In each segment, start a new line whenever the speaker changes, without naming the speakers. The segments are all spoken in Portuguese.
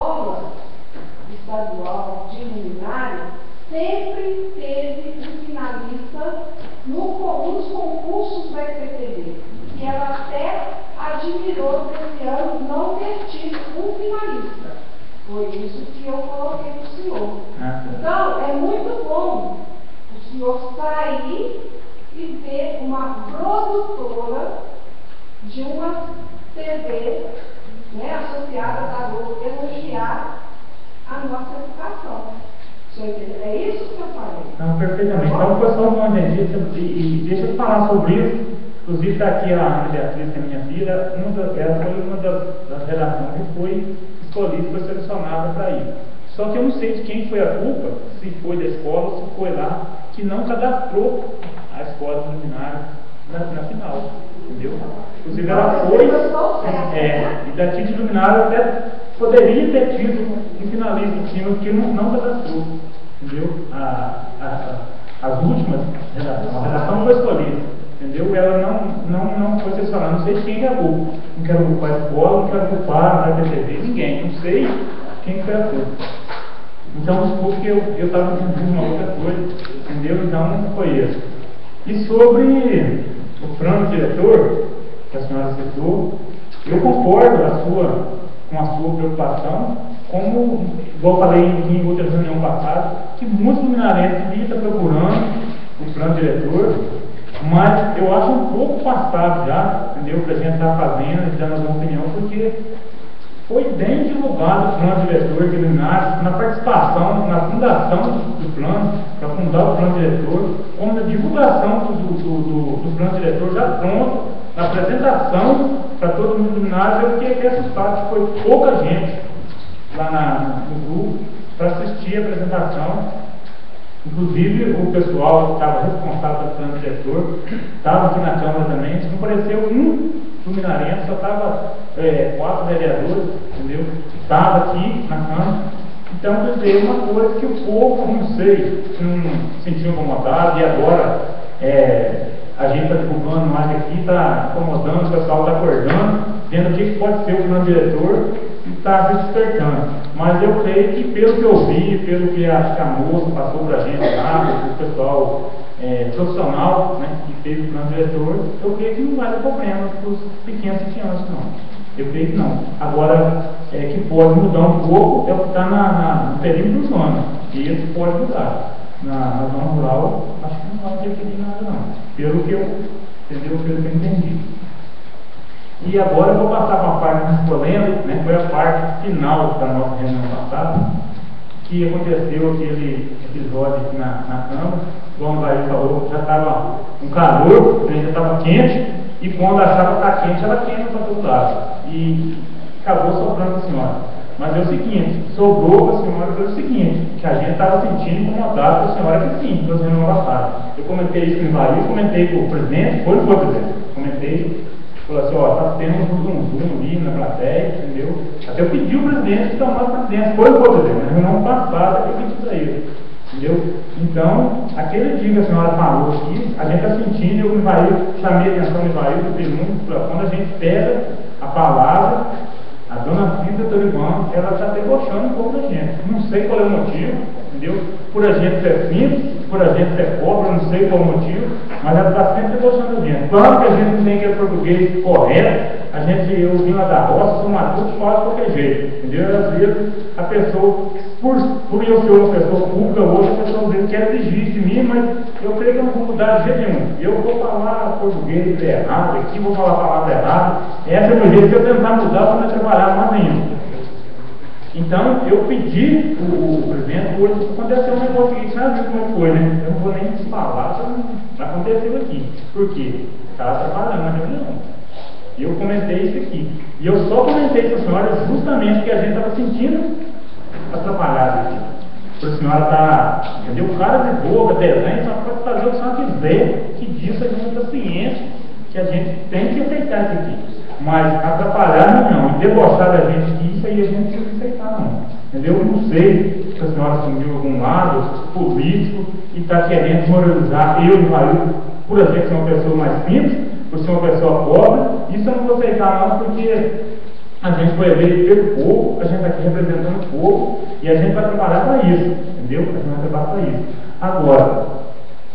escola estadual de luminária sempre teve um finalista nos concursos da IPTB. E ela até admirou desse ano não ter tido um finalista. Foi isso que eu coloquei para o senhor. Então, é muito bom o senhor sair e ver uma produtora de uma TV, né, associada da Globo, elogiar a nossa educação. É isso que eu falei.
Não, perfeitamente. Então, o pessoal não entendi, e deixa eu falar sobre isso. Inclusive, está aqui a Ana Beatriz, que é minha filha, ela foi uma das redações que foi escolhida, foi selecionada para ir. Só que eu não sei de quem foi a culpa, se foi da escola ou se foi lá, que não cadastrou a escola de luminária na final, entendeu? Inclusive, ela foi, e da TIC de luminária até poderia ter tido um finalista em cima, porque não cadastrou, entendeu? As últimas redações, a redação foi escolhida. Entendeu? Ela não foi selecionada, não sei de quem é a culpa. Não quero culpar a escola, não quero culpar a PTV, ninguém, não sei quem foi a culpa. Então, desculpe que eu estava confundindo uma outra coisa, entendeu? Então, não foi isso. E sobre o plano diretor, que a senhora citou, eu concordo com a sua preocupação, como eu falei em outra reunião passada, que muitos luminarenses deviam estar procurando o plano diretor. Mas eu acho um pouco passado já, entendeu? Que a gente está fazendo e dando a sua opinião, porque foi bem divulgado o plano diretor de luminárias, na participação, na fundação do plano, para fundar o plano diretor, como na divulgação do plano diretor já pronto, na apresentação para todo mundo luminárias. Eu fiquei até assustado que foi pouca gente lá no grupo para assistir a apresentação. Inclusive, o pessoal que estava responsável pelo plano diretor estava aqui na Câmara também. Não apareceu um luminarense, só estava 4 vereadores, entendeu? Estava aqui na Câmara. Então, quer dizer, uma coisa que o povo, não sei, se não se sentiu incomodado, e agora a gente está divulgando mais aqui, está incomodando, o pessoal está acordando, vendo o que pode ser o plano diretor e está se despertando. Mas eu creio que, pelo que eu vi, pelo que a moça passou para a gente lá, o pessoal profissional, né, que fez o plano diretor, eu creio que não vai ter problema para os pequenos sitiantes, não. Eu creio que não. Agora, que pode mudar um pouco é o que está no perímetro urbano, e isso pode mudar. Na zona rural, acho que não vai interferir nada, não. Pelo que eu entendi. E agora eu vou passar para uma parte mais polêmica, né? Foi a parte final da nossa reunião passada, que aconteceu aquele episódio aqui na Câmara. Como o Bahia falou, já estava um calor, já estava quente, e quando achava que está quente, ela queima para todo lado. E acabou sobrando para a senhora. Mas é o seguinte, sobrou para a senhora pelo seguinte, que a gente estava sentindo incomodado com a senhora que sim, nas reuniões passadas. Eu comentei isso no Bahia, comentei com o presidente, foi presidente, comentei. Falou assim, ó, está tendo um zoom ali na plateia, entendeu? Até eu pedi o presidente que tomasse a presidência, foi o presidente, na reunião passada que eu pedi para ele, entendeu? Então, aquele dia que a senhora falou aqui, a gente está sentindo, eu chamei a atenção do Ivair, do pergunto, quando a gente pega a palavra, a dona Cida Toribano, ela está debochando um pouco da gente. Não sei qual é o motivo, entendeu? Por a gente ser simples, por a gente ser pobre, não sei qual é o motivo, mas ela está sempre debochando da gente. Claro que a gente não tem aquele português correto, eu vim lá da roça, sou matuto, falo de qualquer jeito, entendeu? Às vezes a pessoa, por eu ser uma pessoa pública hoje, a pessoa às vezes quer exigir de mim, mas eu creio que eu não vou mudar de jeito nenhum. Eu vou falar português errado aqui, vou falar a palavra errada. Essa é o jeito que eu tentar mudar para não trabalhar mais nenhum. Então, eu pedi o presidente, hoje aconteceu um negócio aqui, sabe como foi, né? Eu não vou nem falar, aconteceu aqui. Por quê? Estava trabalhando na reunião. E eu comentei isso aqui. E eu só comentei isso com a senhora justamente porque a gente estava sentindo atrapalhado aqui. Porque a senhora está, entendeu? Cara de boca, desenho, só pode fazer o que a senhora quiser, que disso a gente está ciente, que a gente tem que aceitar isso aqui. Mas atrapalhar não, e debochar da gente aqui, isso aí a gente não tem que aceitar não. Entendeu? Eu não sei se a senhora assumiu algum lado político e está querendo desmoralizar eu e o marido por a gente ser uma pessoa mais simples, por ser uma pessoa pobre. Isso eu não vou aceitar não, porque A gente foi eleito pelo povo, a gente está aqui representando o povo e a gente vai trabalhar para isso, entendeu? A gente vai trabalhar para isso. Agora,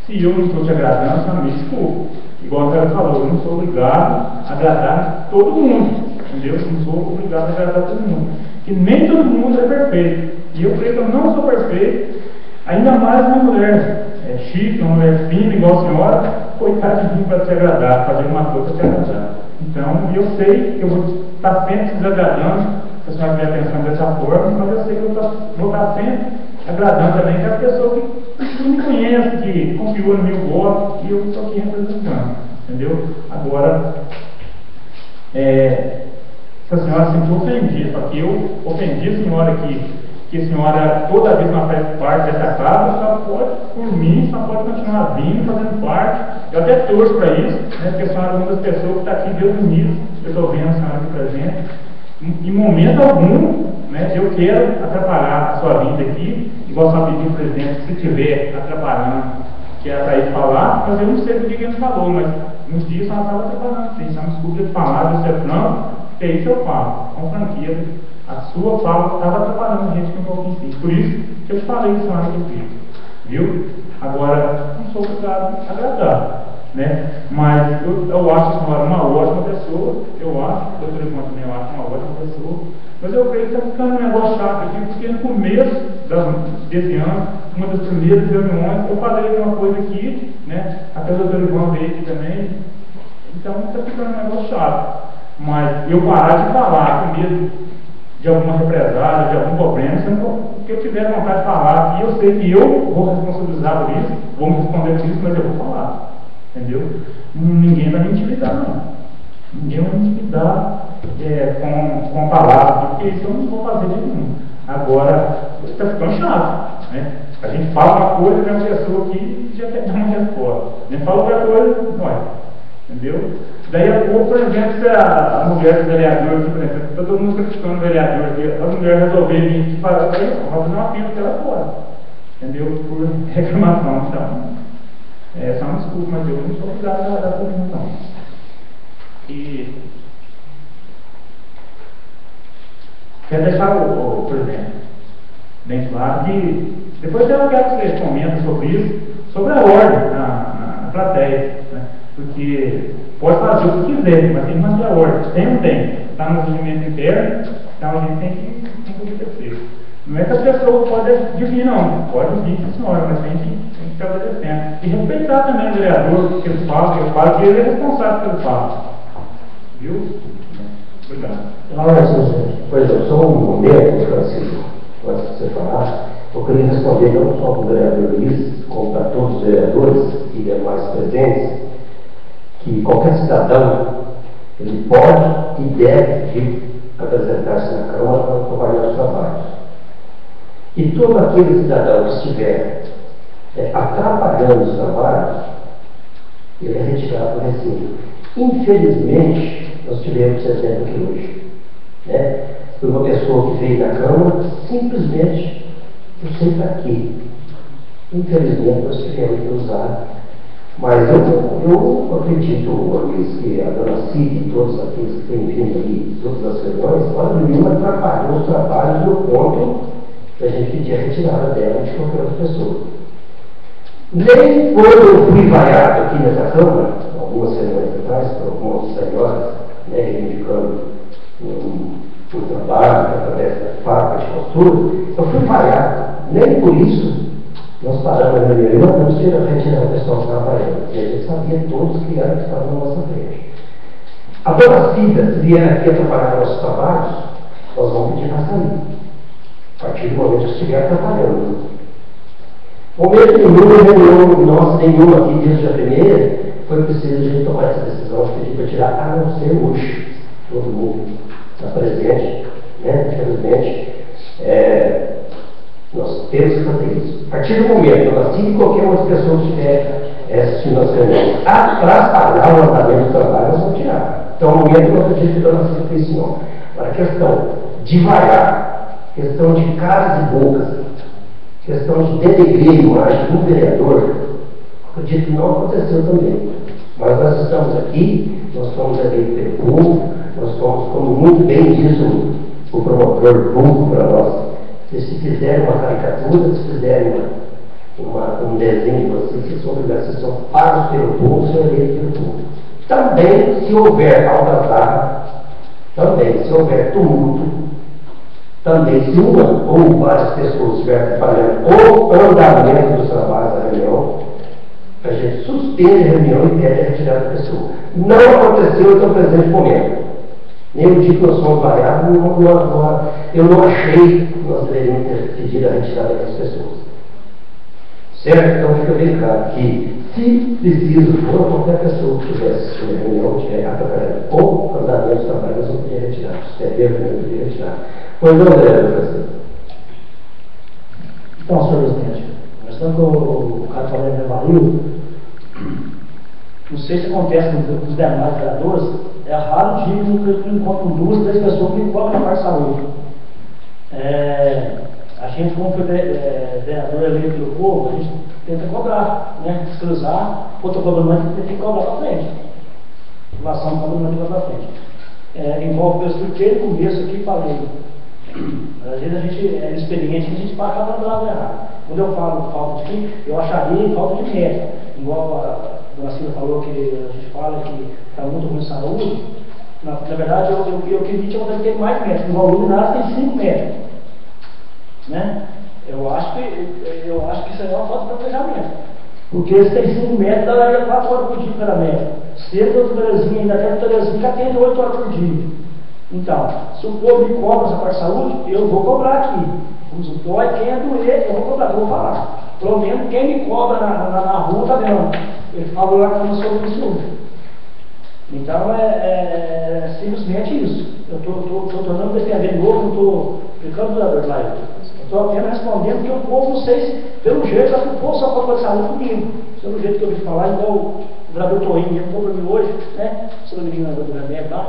se eu não estou te agradando, você não me desculpa. Igual a senhora falou, eu não sou obrigado a agradar todo mundo, entendeu? Eu não sou obrigado a agradar todo mundo. E nem todo mundo é perfeito. E eu creio que eu não sou perfeito, ainda mais uma mulher chique, uma mulher fina, igual a senhora, coitada de mim para te agradar, fazer uma coisa para te agradar. Então, eu sei que eu vou estar sempre te desagradando, se a senhora estiver pensando dessa forma, mas eu sei que eu vou estar sempre agradando também, que é a pessoa que me conhece, que confiou no meu voto, e eu estou aqui representando, entendeu? Agora, se a senhora se sentir ofendida, porque eu ofendi a senhora que a senhora, toda vez que ela faz parte dessa casa, a senhora pode, por mim, a senhora pode continuar vindo, fazendo parte. Eu até torço para isso, né, porque a senhora é uma das pessoas que está aqui desde o início, eu estou vendo a senhora aqui presente. Em momento algum, né, eu quero atrapalhar a sua vinda aqui, igual só pediu o presidente, se estiver atrapalhando, que é para ele falar, mas eu não sei o que ele falou, mas nos dias a senhora estava atrapalhando, sim, só me desculpa de falar, de ser franco, porque é isso eu falo, com franqueza. A sua fala estava atrapalhando a gente um pouquinho sim. Por isso que eu te falei isso lá no vídeo. Viu? Agora, não sou obrigado a agradar. Né? Mas eu acho a senhora uma ótima pessoa. Eu acho, o doutor Ivan também eu acho uma ótima pessoa. Mas eu creio que está ficando um negócio chato aqui, porque no começo desse ano, uma das primeiras reuniões, eu falei uma coisa aqui, né? Até o doutor Ivan veio aqui também. Então está ficando um negócio chato. Mas eu parar de falar com medo de alguma represália, de algum problema, que eu tiver vontade de falar, e eu sei que eu vou responsabilizar por isso, vou me responder por isso, mas eu vou falar, entendeu? Ninguém vai me intimidar, não. Ninguém vai me intimidar com a palavra, porque isso eu não vou fazer de nenhum. Agora, está ficando chato, né? A gente fala uma coisa, tem uma pessoa aqui e já quer dar uma resposta. A gente fala outra coisa, vai, entendeu? Daí a pouco, por exemplo, se a mulher do vereador, aqui, por exemplo, todo mundo criticando o vereador aqui, a mulher resolver vir aqui e falar, vou fazer uma fila pela fora, entendeu? Por reclamação. Então, só uma desculpa, mas eu não sou obrigado a dar por mim, não. E quero deixar o presidente bem claro que depois eu quero que vocês comentem sobre isso, sobre a ordem na plateia, né? Porque pode fazer o que quiser, mas tem que manter a ordem. Tem ou não tem? Está no regimento interno, então a gente tem que obedecer. Não é que a pessoa pode vir, não. Pode vir, senhora, mas tem que ficar obedecendo. E respeitar também o vereador, que ele fala, que ele é responsável pelo fato. Viu? Obrigado.
Pois é, só um momento, Francisco, antes de você falar, eu queria responder não só para o vereador Luiz, como para todos os vereadores e demais presentes, que qualquer cidadão, ele pode e deve vir apresentar-se na Câmara para acompanhar os trabalhos. E todo aquele cidadão que estiver atrapalhando os trabalhos, ele é retirado do recinto. Infelizmente, nós tivemos esse exemplo aqui hoje. Né? Foi uma pessoa que veio da Câmara, simplesmente, eu sei para quê. Infelizmente, nós tivemos que usar. Mas eu acredito, Luiz, que a dona Cid e todos aqueles que têm vindo aí, todas as reuniões, olha, nenhuma atrapalhou os trabalhos no ponto que a gente pedia a retirada dela de qualquer outra pessoa. Nem quando eu fui vaiado aqui nessa Câmara, algumas reuniões atrás, por algumas senhoras, né, reivindicando um trabalho através da fábrica de costura, eu fui vaiado. Nem por isso nós paramos na reunião e não vamos retirar o pessoal que estava trabalhando, porque a gente sabia todos que era que estavam na nossa frente. A dona Cida, se vier aqui atrapalhar nossos trabalhos, nós vamos pedir para sair, a partir do momento que estiver atrapalhando. Momento nenhum, nós nenhuma aqui desde a primeira, foi preciso a gente tomar essa decisão, pedir para tirar, a não ser hoje. Todo mundo está presente, né? Infelizmente, nós temos que fazer isso. A partir do momento, assim que qualquer outra pessoa estiver assistindo a reunião, atrapalhar o andamento do trabalho, nós vamos tirar. Então, o momento que eu acredito que eu não sei isso não. Agora, a questão de vaiar, questão de caras e bocas, questão de denegrir a imagem do vereador, acredito que não aconteceu também. Mas nós estamos aqui, nós somos eleitos pelo povo, nós somos, como muito bem diz o promotor público para nós, se fizerem uma caricatura, se fizerem um desenho de vocês são obrigados, vocês são pagos pelo povo, são eleitos pelo povo. Também, se houver algazarra, também, se houver tumulto, também, se uma ou várias pessoas estiverem trabalhando ou andamento dos trabalhos da reunião, a gente suspende a reunião e pede a retirada da pessoa. Não aconteceu no presente momento. Nem o dia que nós fomos variados, eu não achei que nós deveríamos ter pedido a retirada das pessoas. Certo? Então fica bem claro que, se preciso for, qualquer pessoa que tivesse uma reunião, tiver atrapalhando ou andamento dos trabalhos, nós não podia retirar. Se é não podia retirar. Pois não, vereador.
Então, senhor presidente, questão que o cara falou em Barril, não sei se acontece com os demais vereadores, é raro o dia que eu encontro 2, 3 pessoas que me cobram na parte de saúde. A gente, como vereador eleito pelo povo, a gente tenta cobrar, né? Fiscalizar, outra problemática que tem que cobrar para frente. Relação problemática para frente. Envolve, eu expliquei no começo aqui e falei. Às vezes a gente é experiente e a gente acaba dando errado. Quando eu falo falta de quem, eu acharia falta de médico. Igual a dona Silvia falou que a gente fala que está muito ruim de saúde. Na verdade, eu queria que ter mais médicos. Igual o Luminar tem 5 médicos. Né? Eu acho que isso aí é uma falta de planejamento. Porque eles têm 5 médicos, dá 4 horas por dia para médico. Se ele do Terezinha ainda tem o Terezinha que atende 8 horas por dia. Então, se o povo me cobra essa parte de saúde, eu vou cobrar aqui. Dói, quem é doer, eu vou cobrar, eu vou falar. Pelo menos quem me cobra na rua está vendo. Ele falou lá que eu não sou isso. Então é simplesmente isso. Eu estou tornando defender novo, não estou ficando vereador lá. Eu estou apenas respondendo que o povo, não sei se, pelo jeito, acho que o povo só pode fazer saúde comigo. Pelo jeito que eu ouvi falar, igual o vereador Toinho, ele falou para mim hoje, né? Se não me engano, do remédio lá.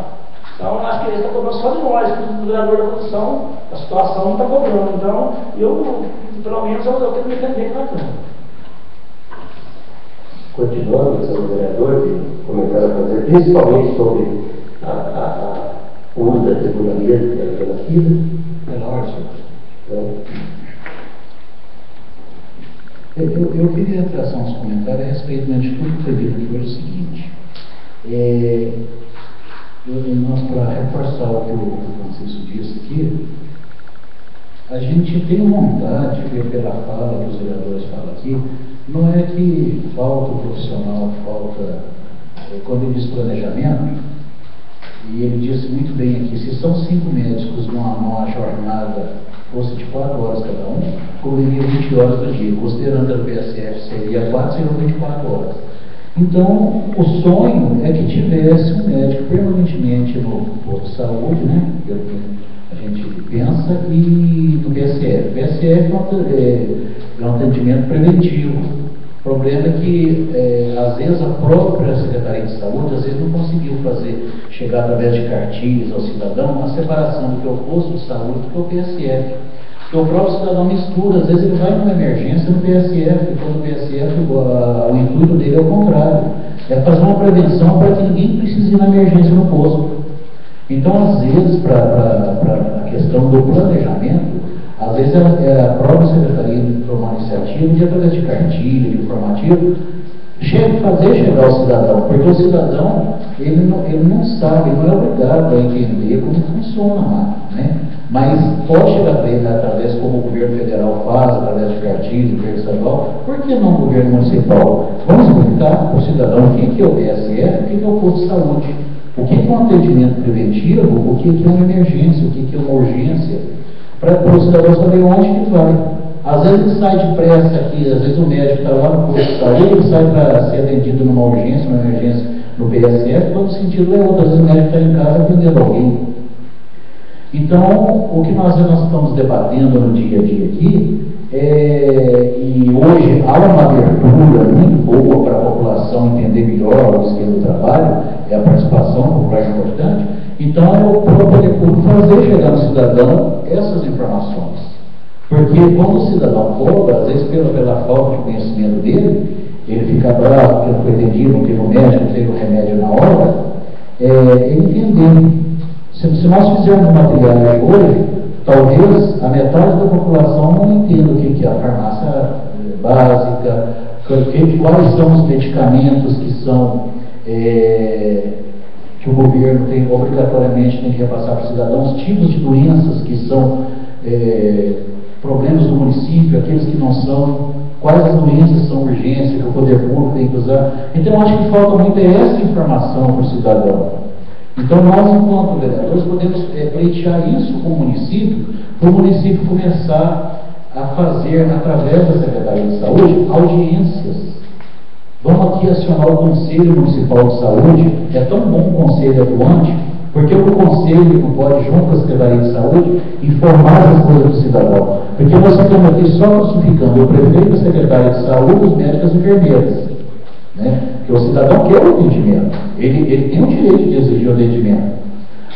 Então, acho que ele está cobrando só de nós, o vereador da produção, a situação não está cobrando. Então, eu, pelo menos, eu tenho que me defender com a Câmara.
Continuando, senhor vereador, que comentário a fazer, principalmente sobre o uso da tribuna mesmo, pela FIDA.
Pela hora, senhor. Eu queria traçar uns comentários a respeito de tudo que foi dito aqui hoje. O seguinte, para reforçar o que o Francisco disse aqui, a gente tem vontade, pela fala que os vereadores falam aqui, não é que falta o profissional, falta, quando ele diz planejamento, e ele disse muito bem aqui, se são 5 médicos numa jornada, fosse de 4 horas cada um, cobriria 20 horas do dia, considerando a PSF seria 4, seriam 24 horas. Então, o sonho é que tivesse um médico permanentemente no posto de saúde, né? A gente pensa, e no PSF. O PSF é um atendimento preventivo. O problema é que, às vezes, a própria Secretaria de Saúde, às vezes, não conseguiu chegar através de cartilhas ao cidadão, a separação do que é o posto de saúde do que é o PSF. Porque o próprio cidadão mistura, às vezes ele vai numa emergência no PSF, e quando o PSF, o intuito dele é o contrário, é fazer uma prevenção para que ninguém precise ir na emergência no posto. Então, às vezes, para a questão do planejamento, às vezes a própria Secretaria de tomar iniciativa de, através de cartilha, de informativo, fazer chegar ao cidadão, porque o cidadão, ele não sabe, não é obrigado a entender como funciona a máquina, né? Mas pode chegar para ele através, como o governo federal faz, através de cartilha, do governo estadual, por que não o governo municipal? Vamos explicar para o cidadão o que é o PSF, o que é o posto de saúde, o que é um atendimento preventivo, o que é uma emergência, o que é uma urgência, para o cidadão saber onde que vai. Às vezes ele sai depressa aqui, às vezes o médico está lá no posto de saúde, ele sai para ser atendido numa urgência, numa emergência no PSF, quando o sentido é outro, às vezes o médico está em casa atendendo alguém. Então, o que nós estamos debatendo no dia a dia aqui, e hoje há uma abertura muito boa para a população entender melhor o esquema do trabalho, é a participação popular importante, então é o próprio poder público fazer chegar no cidadão essas informações. Porque quando o cidadão cobra, às vezes pela falta de conhecimento dele, ele fica bravo porque não foi atendido, não teve o médico, não teve o remédio na hora, ele entendeu. Se nós fizermos materiais hoje, talvez a metade da população não entenda o que é a farmácia básica, quais são os medicamentos que são que o governo obrigatoriamente tem que repassar para os cidadãos, tipos de doenças que são problemas do município, aqueles que não são, quais as doenças são urgências que o poder público tem que usar. Então, acho que falta muito essa informação para o cidadão. Então, nós, enquanto vereadores, podemos pleitear isso com o município, para o município começar a fazer, através da Secretaria de Saúde, audiências. Vamos aqui acionar o Conselho Municipal de Saúde. É tão bom o Conselho atuante, porque o Conselho não pode, junto com a Secretaria de Saúde, informar as coisas do cidadão. Porque nós estamos aqui só crucificando o prefeito, a Secretaria de Saúde, os médicos e enfermeiras. Né? Porque o cidadão quer o atendimento. Ele tem o direito de exigir o atendimento.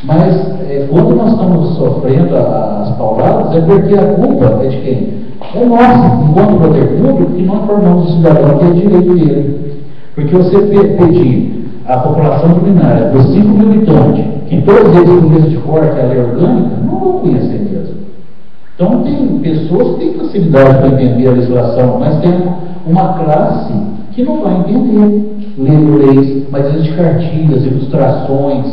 Mas quando nós estamos sofrendo as pauladas, é porque a culpa é de quem? É nossa, enquanto poder público, que não informamos o cidadão que é direito dele. Porque você pedir à população luminária dos 5 mil habitantes, que todos eles conheçam de cor que é a lei orgânica, não vão conhecer mesmo. Então, tem pessoas que têm facilidade para entender a legislação, mas tem uma classe que não vai entender lendo leis, mas existe cartilhas, ilustrações,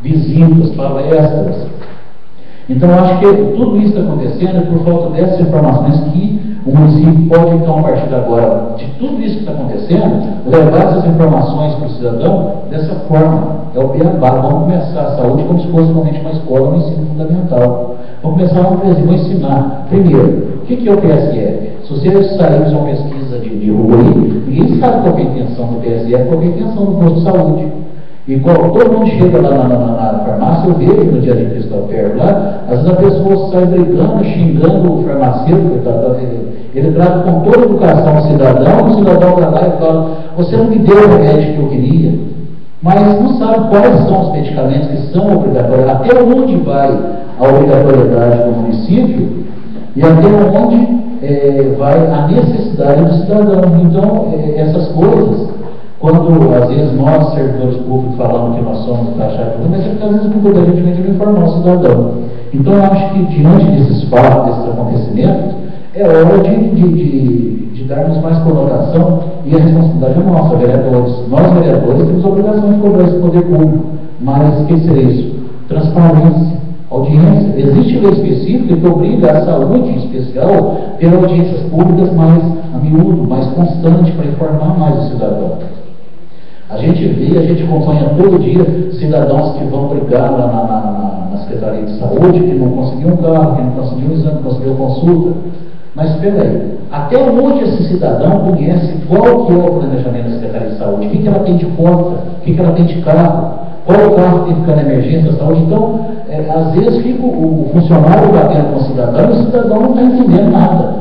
visitas, palestras. Então, eu acho que tudo isso está acontecendo por falta dessas informações que o município pode, então, a partir de agora, de tudo isso que está acontecendo, levar essas informações para o cidadão dessa forma. É o beabá. Vamos começar a saúde como se fosse realmente uma escola no ensino fundamental. Vamos começar a ensinar. Primeiro, o que é o PSF? Se você sair de uma pesquisa de rua aí, ninguém sabe qual é a intenção do PSF, qual é a intenção do posto de saúde. E todo mundo chega lá na farmácia, eu vejo no dia de Cristo-Ferro lá, às vezes a pessoa sai brigando, xingando o farmacêutico, ele trata com toda a educação o cidadão vai lá e fala, você não me deu o remédio que eu queria, mas não sabe quais são os medicamentos que são obrigatórios, até onde vai a obrigatoriedade do município e até onde vai a necessidade do cidadão. Então, essas coisas, quando às vezes nós, servidores públicos, falamos que nós somos taxados, mas é porque às vezes muita gente vem de informar o cidadão. Então, eu acho que diante desses fatos, desses acontecimentos, é hora de darmos mais colocação, e a responsabilidade é nossa, vereadores. Nós, vereadores, temos a obrigação de cobrar esse poder público. Mas o que seria isso? Transparência, audiência. Existe lei específica que obriga a saúde, em especial, a ter audiências públicas mais a miúdo, mais constante, para informar mais o cidadão. A gente vê, a gente acompanha todo dia cidadãos que vão brigar lá na Secretaria de Saúde, que não conseguiam um carro, que não conseguiam um exame, que não conseguiam consulta. Mas espera aí, até onde esse cidadão conhece qual que é o planejamento da Secretaria de Saúde, o que ela tem de porta, o que ela tem de carro, qual carro tem que ficar na emergência da saúde. Então, às vezes fica o funcionário batendo com o cidadão e o cidadão não está entendendo nada.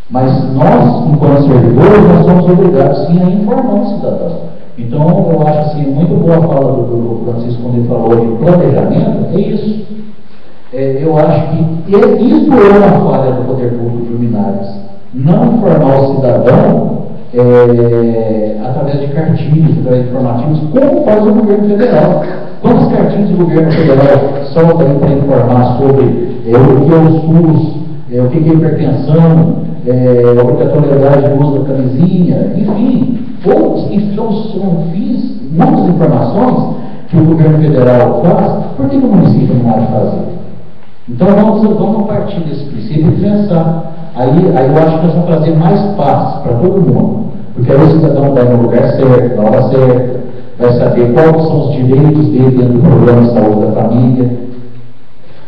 Mas nós, enquanto servidores, nós somos obrigados sim a informar o cidadão. Então, eu acho assim, muito boa a fala do Francisco quando ele falou de planejamento, é isso. Eu acho que isso é uma falha do poder público de Linares. Não informar o cidadão através de cartilhas, através de informativos, como faz o governo federal. Quantas cartilhas o governo federal solta aí para informar sobre o que é o SUS, o que é hipertensão, a obrigatoriedade do uso da camisinha, enfim, fiz muitas informações que o governo federal faz, por que o município não pode fazer? Então vamos partir desse princípio e pensar. Aí eu acho que nós vamos trazer mais paz para todo mundo, porque aí o cidadão vai no lugar certo, na hora certa, vai saber quais são os direitos dele dentro do programa de saúde da família.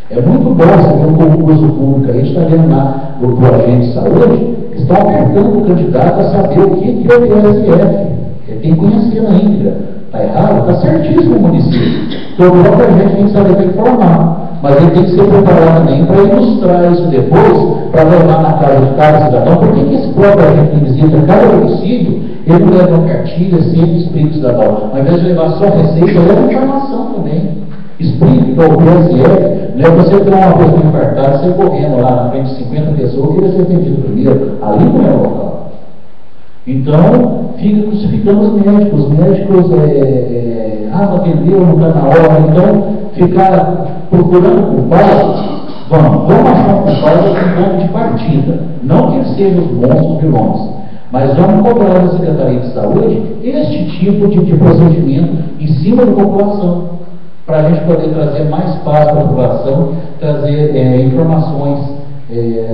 É muito bom você ver um concurso público, a gente está vendo lá o agente de saúde, está apertando o candidato a saber o que é o PSF. Ele tem que conhecer na íntegra. Está errado? Está certíssimo o município. Então o próprio agente tem que saber para informar. Mas ele tem que ser preparado também para ilustrar isso depois, para levar na casa de cada cidadão. Por que esse próprio agente que visita cada domicílio, ele não leva uma cartilha, sempre explica o cidadão. Ao invés de levar só receita, leva informação também. Explique para o PSF, não é você ter uma pessoa infartada, você correndo lá na frente de 50 pessoas, queria ser atendido primeiro. Ali não é o local. Então, fica crucificando os médicos. Os médicos, não atendeu, não está na hora. Então, ficar procurando culpados, vamos achar um culpado com ponto de partida. Não que eles sejam os bons vilões, mas vamos cobrar da Secretaria de Saúde este tipo de procedimento em cima da população, para a gente poder trazer mais paz para a população, trazer informações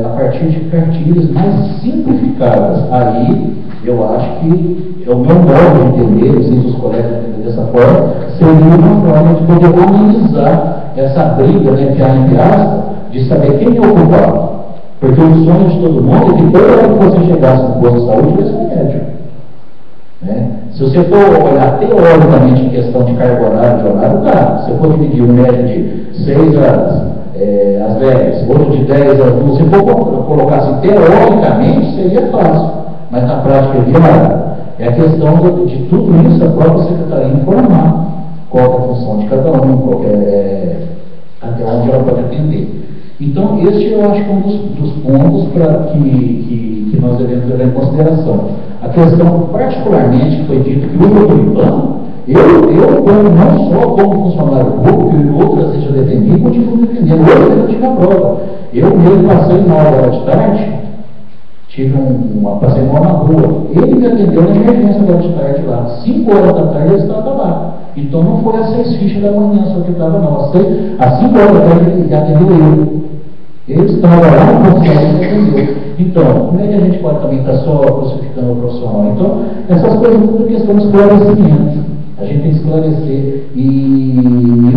a partir de cartilhas mais simplificadas. Aí, eu acho que é o meu modo de entender, não sei se os colegas entendem dessa forma, seria uma forma de poder amenizar essa briga, né, que há entre aspas, de saber quem é o culpado. Porque o sonho de todo mundo é que toda hora que você chegasse no posto de saúde, tivesse um médico. Né? Se você for olhar teoricamente em questão de carga horária, de horário, tá. Se você for dividir um médico de 6 horas às 10, outro de 10 às 2, se for colocar assim, teoricamente, seria fácil. Mas na prática é viável. É a questão de tudo isso, a própria Secretaria informar qual é a função de cada um, até onde ela pode atender. Então, este eu acho que é um dos pontos que nós devemos levar em consideração. A questão, particularmente, que foi dito que o Ivan, eu não só como funcionário público e outras vezes eu defendi, continuo defendendo. Hoje eu tive a prova. Eu mesmo passei 9 horas de tarde, passei mal na rua. Ele me atendeu na emergência agora de tarde lá. 5 horas da tarde ele estava lá. Então não foi às 6 fichas da manhã só que estava, não. Às 5 horas da tarde ele atendeu eu. Ele estava lá no posto de saúde e atendeu. Então, como é que a gente pode também estar só crucificando o profissional? Então, essas coisas tudo questão de esclarecimento. A gente tem que esclarecer. E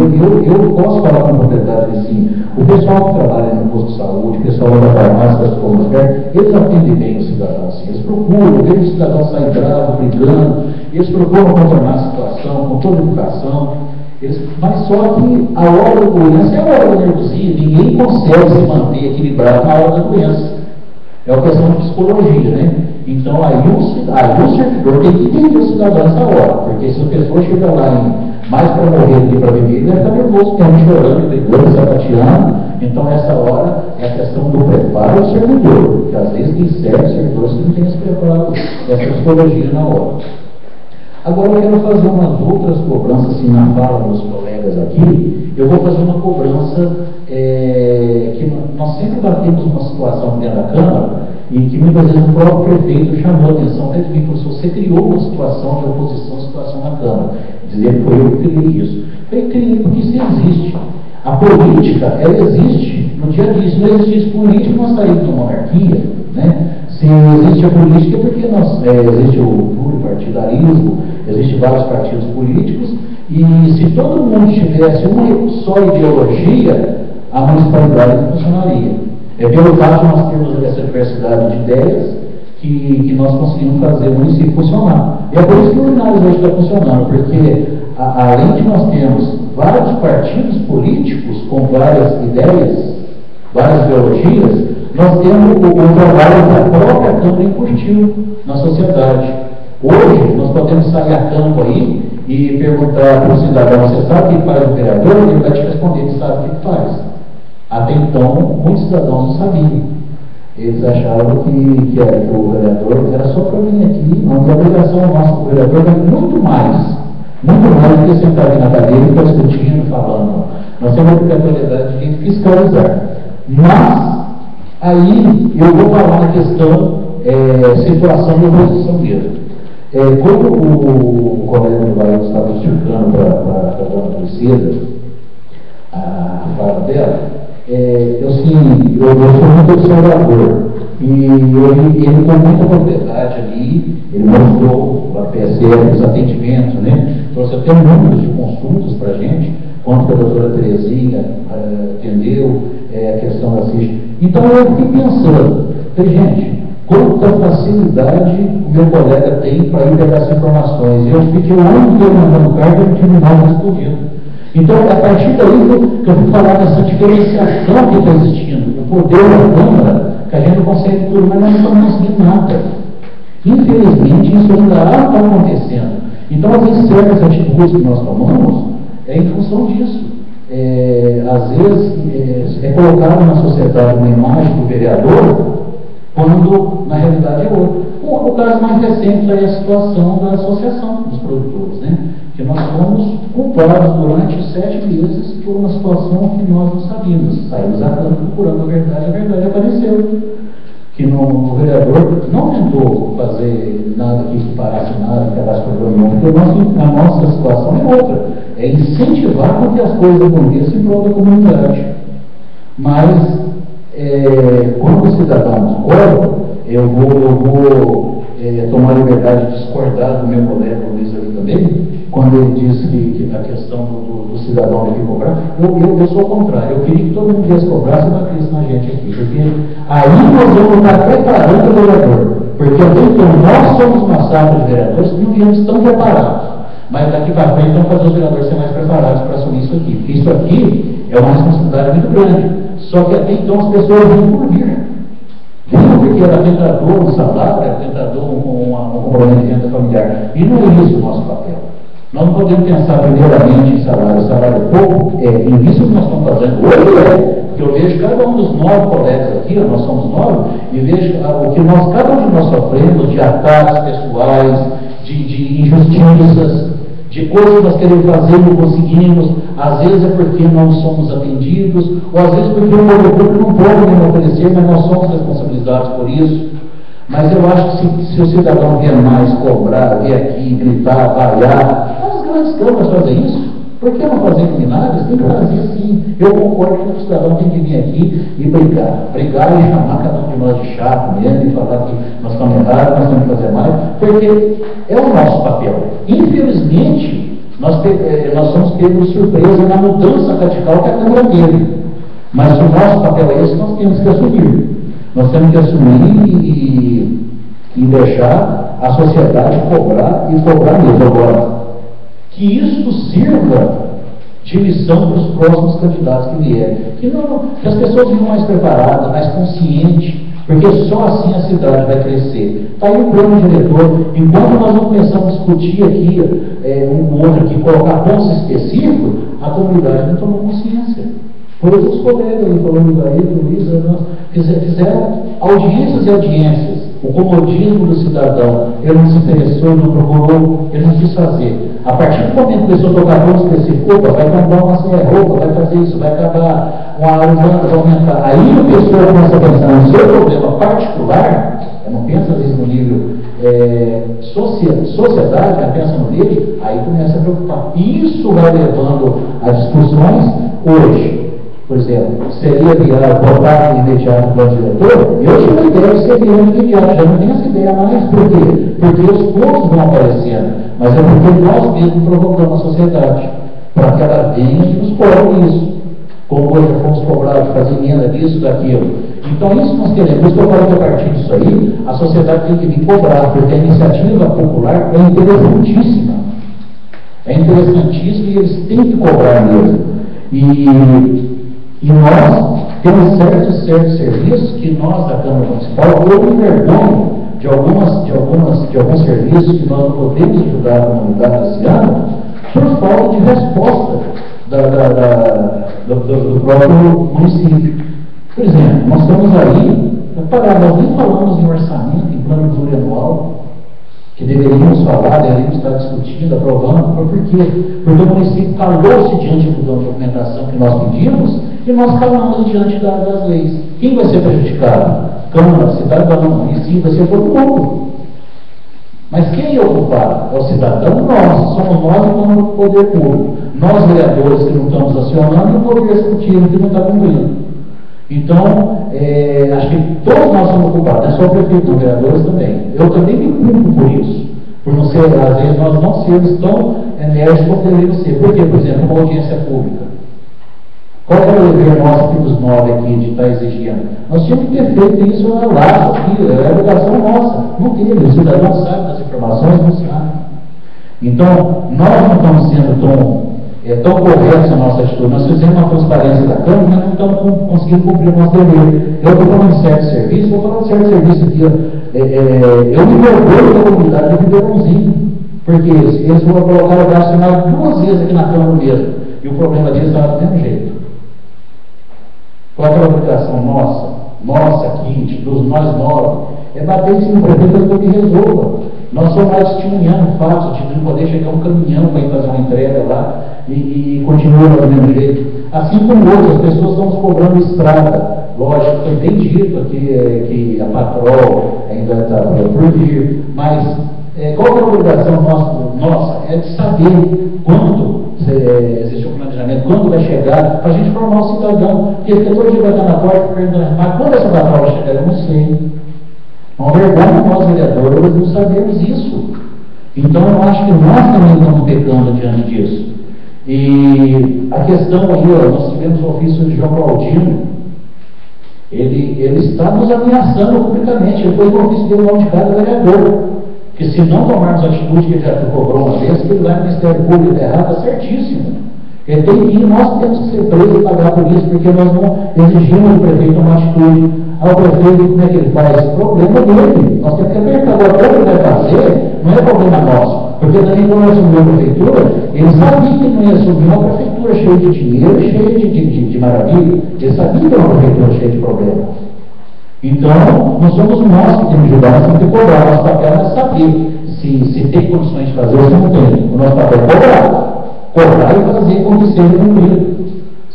eu posso falar com propriedade assim. O pessoal que trabalha no posto de saúde, o pessoal da farmácia, das formas, eles atendem bem o cidadão. Assim. Eles procuram, ver o cidadão sair bravo, brigando. Eles procuram contornar a situação com toda a educação. Mas só que a hora da doença é a hora da nervosia. Ninguém consegue se manter equilibrado na hora da doença. É uma questão de psicologia, né? Então aí o servidor tem que entender o cidadão nessa hora, porque se a pessoa chega lá mais para morrer do que para viver, ele vai ficar nervoso, tem chorando, brigando, sapateando. Então nessa hora é a questão do preparo do servidor, porque às vezes tem certos servidores que não têm esse preparo, essa psicologia na hora. Agora eu quero fazer umas outras cobranças, assim, na fala dos colegas aqui. Eu vou fazer uma cobrança que nós sempre batemos uma situação dentro da Câmara e que muitas vezes o próprio prefeito chamou a atenção até de mim, professor, você criou uma situação de oposição, situação na Câmara. Dizer que foi eu que criei isso. Eu criei porque isso existe. A política, ela existe no dia a dia. Se não existisse política, nós estaríamos numa monarquia, né? Se existe a política, é porque existe o pluripartidarismo, existem vários partidos políticos, e se todo mundo tivesse uma só ideologia, a municipalidade não funcionaria. É pelo fato de nós termos essa diversidade de ideias que nós conseguimos fazer o município funcionar. E é por isso que o Urinais hoje está funcionando, porque além de nós termos vários partidos políticos com várias ideias, várias ideologias, nós temos o trabalho da própria Câmara incurtiu na sociedade. Hoje, nós podemos sair a campo aí e perguntar para o cidadão, você sabe o que faz o vereador? Ele vai te responder, ele sabe o que faz. Até então, muitos cidadãos não sabiam. Eles achavam que o vereador era só para vir aqui, não, a obrigação nossa para o vereador é muito mais do que sentar ali na cadeira e ficar discutindo, falando. Nós temos a obrigatoriedade de fiscalizar. Mas, aí eu vou falar na questão situação de oposição mesmo. Quando o colega do Bahia estava explicando para a dona Priscila a fala dela, eu sou muito observador e ele com muita propriedade ali, ele mostrou a PSL, os atendimentos, né? Trouxe até números de consultas para a gente, quanto a doutora Terezinha atendeu, a questão da CIS. Então eu fiquei pensando, gente, quanta facilidade o meu colega tem para ir pegar essas informações. Eu fiquei o ano inteiro mandando carta e não tive nada respondido. Então, a partir daí que eu vou falar dessa diferenciação que está existindo, o poder da Câmara, que a gente não consegue tudo, mas nós não estamos conseguindo nada. Infelizmente, isso ainda está acontecendo. Então, às vezes, certas atitudes que nós tomamos é em função disso. Às vezes, é colocado na sociedade uma imagem do vereador quando na realidade é outro. O caso mais recente é a situação da Associação dos Produtores, né? Que nós fomos culpados durante 7 meses por uma situação que nós não sabíamos. Saímos a campo procurando a verdade apareceu. Que o vereador não tentou fazer nada que parasse nada, que acabasse problema, porque a nossa situação é outra. É incentivar com que as coisas aconteçam em prol da comunidade. Mas, quando o cidadão discorda, eu vou tomar a liberdade de discordar do meu colega Luiz ali também, quando ele disse que a questão do cidadão deve cobrar. Eu sou o contrário. Eu queria que todo mundo viesse cobrar, se não acredita na gente aqui. Porque aí nós vamos estar preparando o vereador. Porque até então nós somos uma safra de vereadores que não viemos tão preparados. Mas daqui para frente vamos fazer os vereadores serem mais preparados para assumir isso aqui. Porque isso aqui é uma responsabilidade muito grande. Só que até então as pessoas vinham por vir. Vinham porque era tentador um salário, era tentador um componente de renda familiar. E não é isso o nosso papel. Nós não podemos pensar primeiramente em salário. O salário é pouco, em isso que nós estamos fazendo hoje porque eu vejo cada um dos 9 colegas aqui, nós somos 9, e vejo o que cada um de nós sofremos de ataques pessoais, de injustiças, de coisas que nós queremos fazer e não conseguimos. Às vezes é porque não somos atendidos, ou às vezes porque o poder público não pode me oferecer, mas nós somos responsabilizados por isso. Mas eu acho que se o cidadão vier mais cobrar, vir aqui, gritar, vaiar, as grandes câmaras fazem isso. Por que não fazer com milagres? Tem que fazer sim. Eu concordo que o cidadão tem que vir aqui e brigar. Brigar e chamar cada um de nós de chato mesmo, e falar que nós estamos errados, nós temos que fazer mais, porque é o nosso papel. Infelizmente, nós somos pegos de surpresa na mudança radical que a Câmara teve. Mas se o nosso papel é esse, nós temos que assumir. Nós temos que assumir e deixar a sociedade cobrar e cobrar mesmo. Agora, que isso sirva de lição para os próximos candidatos que vierem. Que as pessoas venham mais preparadas, mais conscientes, porque só assim a cidade vai crescer. Está aí o plano diretor. Enquanto nós não começamos a discutir aqui, um outro aqui, colocar pontos específicos, a comunidade não tomou consciência. Por isso os colegas ali falando daí, do Luiz, fizeram audiências e audiências. O comodismo do cidadão, ele não se interessou, ele não procurou, ele não quis fazer. A partir do momento que começou a tocar ponto específico, vai comprar uma roupa, vai fazer isso, vai acabar uma área vai aumentar. Aí a pessoa começa a pensar no seu problema particular, ela não pensa às vezes no nível sociedade, ela pensa no nível, aí começa a preocupar. Isso vai levando a discussões hoje. Por exemplo, seria viável votar imediato no plano diretor? Eu tinha uma ideia de ser viável imediato, já não tenho essa ideia mais. Por quê? Porque os pontos vão aparecendo, mas é porque nós mesmos provocamos a sociedade, para que ela venha e nos cobre isso. Como hoje fomos cobrados de fazer emenda disso, daquilo. Então, isso nós queremos. Por isso que eu falo que a partir disso aí, a sociedade tem que vir cobrar, porque a iniciativa popular é interessantíssima. É interessantíssima e eles têm que cobrar mesmo. E nós temos certos serviços que nós, da Câmara Municipal, eu me envergonho de alguns serviços que nós não podemos ajudar a comunidade esse ano, por falta de resposta do próprio município. Por exemplo, nós estamos aí, nós nem falamos em orçamento, em plano plurianual, que deveríamos falar, deveríamos estar discutindo, aprovando. Por quê? Porque o município calou-se diante da documentação que nós pedimos e nós calamos diante das leis. Quem vai ser prejudicado? Câmara, cidadão, município, vai ser todo mundo. Mas quem é o culpado? É o cidadão? Nós. Somos nós que estamos no poder público. Nós, vereadores, que não estamos acionando, e o poder executivo que não está cumprindo. Então, acho que todos nós somos culpados, não é só o prefeito, não, vereadores também. Eu também me culpo por isso, por não ser, às vezes, nós não sermos tão enérgicos como deveríamos ser. Por quê? Por exemplo, uma audiência pública. Qual é o dever nosso aqui dos 9 aqui de estar exigindo? Nós tínhamos que ter feito isso lá, aqui, é obrigação nossa. Não teve, o cidadão sabe das informações, não sabe. Então, nós não estamos sendo tão corretos na nossa atitude. Nós fizemos uma transparência da Câmara, mas não estamos conseguindo cumprir o nosso dever. Eu estou falando de certo serviço, vou falar de certo serviço aqui. Eu me orgulho da comunidade de Ribeirãozinho, porque eles foram colocar o gasto final 2 vezes aqui na Câmara mesmo. E o problema disso estava do mesmo jeito. Qual é a obrigação nossa aqui, dos todos, nós 9, é bater em cima do prefeito para que resolva. Nós só mais testemunhando fatos, de não poder chegar um caminhão para ir fazer uma entrega lá e continua do mesmo jeito. Assim como outras pessoas estão nos cobrando estrada. Lógico, foi bem dito aqui que a Patrol ainda está por vir, mas qual é a obrigação nossa? É de saber quando existe um planejamento, quando vai chegar, para a gente formar o cidadão. Porque todo dia vai estar na porta perguntando, mas quando essa Patrol vai chegar? Eu não sei. É uma vergonha nós, vereadores, não sabemos isso. Então, eu acho que nós também estamos pecando diante disso. E a questão aí, nós tivemos o ofício de João Claudino. Ele está nos ameaçando publicamente. Ele foi no ofício dele lá de cada vereador. Que se não tomarmos a atitude que ele já cobrou uma vez, que ele vai no Ministério Público errado, está certíssimo. Ele tem que ir, nós temos que ser presos e pagar por isso, porque nós não exigimos do prefeito uma atitude. Ao prefeito, como é que ele faz? Problema dele. Nós temos que apertar. Agora, o que ele vai fazer não é problema nosso. Porque também quando ele assumiu a prefeitura, ele sabia que não ia assumir uma prefeitura cheia de dinheiro, cheia de maravilha. Ele sabia que era uma prefeitura cheia de problemas. Então, não somos nós que temos que ajudar, nós temos que cobrar. Nosso papel é saber se tem condições de fazer ou se não tem. O nosso papel é cobrar. Cobrar e fazer com que seja cumprido.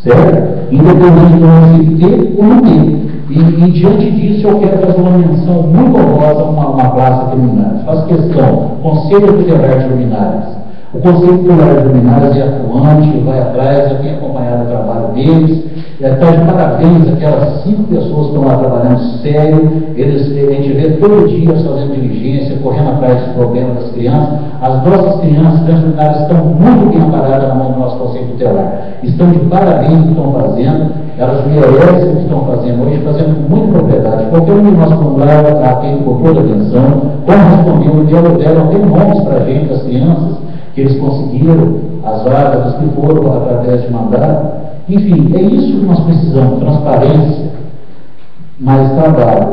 Certo? Independente de nós ter ou não ter. E diante disso eu quero fazer uma menção muito honrosa a uma classe de luminários. Faço questão, Conselho Tutelar de Luminários. O Conselho Tutelar de Luminários é atuante, vai atrás, eu tenho acompanhado o trabalho deles. Está de parabéns aquelas 5 pessoas que estão lá trabalhando sério. A gente vê todo dia fazendo diligência, correndo atrás dos problemas das crianças. As nossas crianças transluminárias estão muito bem amparadas na mão do nosso Conselho Tutelar. Estão de parabéns o que estão fazendo. Elas merecem o que estão fazendo hoje, fazendo com muita propriedade. Qualquer um de nós formularam atende com toda atenção, correspondeu, o diálogo deram até nomes para a gente, as crianças, que eles conseguiram, as vagas, os que foram através de mandato. Enfim, é isso que nós precisamos, transparência, mais trabalho.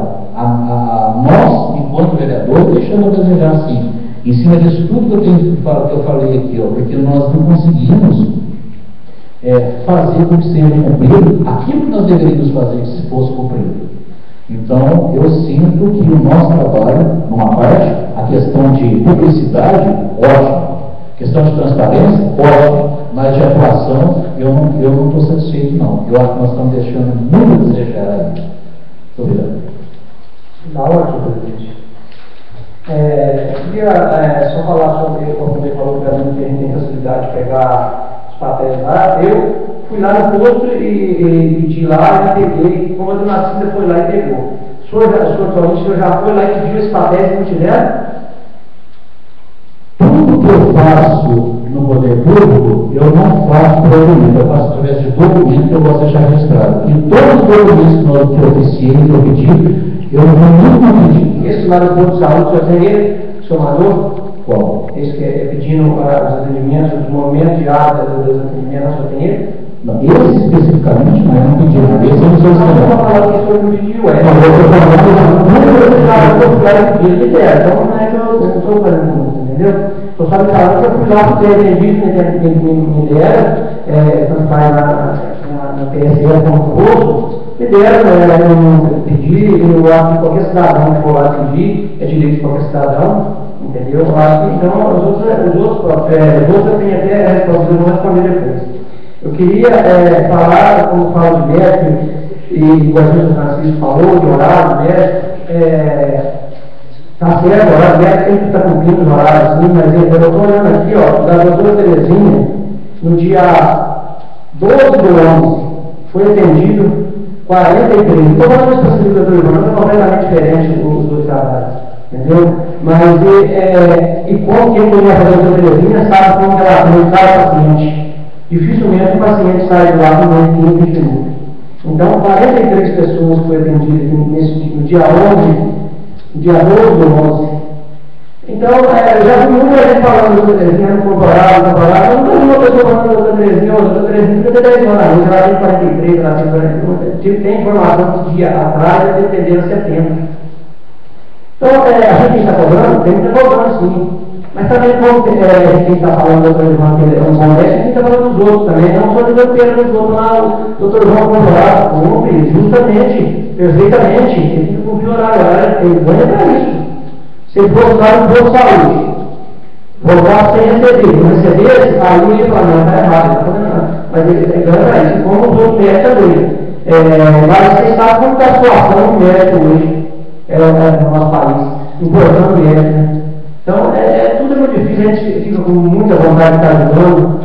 Nós, enquanto vereadores, deixamos a desejar assim, em cima disso tudo que eu falei aqui, porque nós não conseguimos fazer com que seja cumprido aquilo que nós deveríamos fazer se fosse cumprido. Então, eu sinto que o nosso trabalho, numa parte, a questão de publicidade, ótimo. Questão de transparência, ótimo. Mas de atuação, eu não estou satisfeito, não. Eu acho que nós estamos deixando muito a desejar aí. Muito obrigado.
Está ótimo, presidente. Eu queria só falar sobre, como você falou, que a gente tem facilidade de pegar os papéis lá. Eu fui lá no posto e pedi lá e peguei. Como a dona Cida foi lá e pegou. O senhor já foi lá e pediu esses papéis que não tiveram?
Tudo que eu faço no poder público, eu não faço por documento, eu faço através de documento que eu vou deixar registrado. E todos os documentos que eu oficiei, que eu pedi, eu não pedi.
Esse lá no posto de saúde, o senhor tem ele? O senhor mandou?
Qual?
Esse que é pedindo os atendimentos, os momentos de ata dos atendimentos, o senhor tem ele?
Não, esse especificamente, mas eu não pedi nada. Esse eu não sei se
eu vou falar que o senhor não pediu, Então não é que eu não estou fazendo, entendeu? Estou só me falando que eu fui lá para ter atendido, me deram, quando vai na PSE com o posto, me deram, eu não pedi, eu acho que qualquer cidadão que for lá pedir, é direito de qualquer cidadão, entendeu? Eu acho que então os outros eu tenho até a resposta, eu vou responder depois. Eu queria falar, como falo de médico, e o Arthur Francisco falou, de horário, médico, está certo, o horário médico tem que estar cumprindo os horários, sim, mas eu estou olhando aqui, da doutora Terezinha, no dia 12 do 11, foi atendido 43. Estou falando isso para o doutor Ivan, é completamente diferente os dois trabalhos, entendeu? Mas, e como que eu conheço a doutora Terezinha, sabe como ela atende cada paciente. Dificilmente o paciente sai de lá no meio de 20 minutos. Então, 43 pessoas foram atendidas no dia 11, dia 12 do 11. Então, eu já vi muita gente falando do doutor Terezinha, comparado, eu nunca vi uma pessoa falando do doutor Terezinha, o doutor Terezinha fica 10 anos na rua, ela tem 43, ela tem 41, tem informação que dia atrás, ela defendeu 70. Então, a gente está cobrando, tem que estar cobrando sim. Mas também, como quem está falando do doutor João, que é um bom médico, a gente está falando dos outros também, não só dizendo que dos outros lá, o doutor João Colorado, cumpre justamente perfeitamente, ele tem que cumprir o horário, ele ganha para isso. Se ele fosse lá no posto de saúde, voltar sem receber, não recebesse, aí ele fala, não, está errado, não está fazendo nada. Mas ele ganha para isso, como os outros médicos também. Mas você sabe como está a situação do médico hoje, no nosso país, importando o médico, né? Então, tudo é muito difícil, a gente fica com muita vontade de estar ajudando,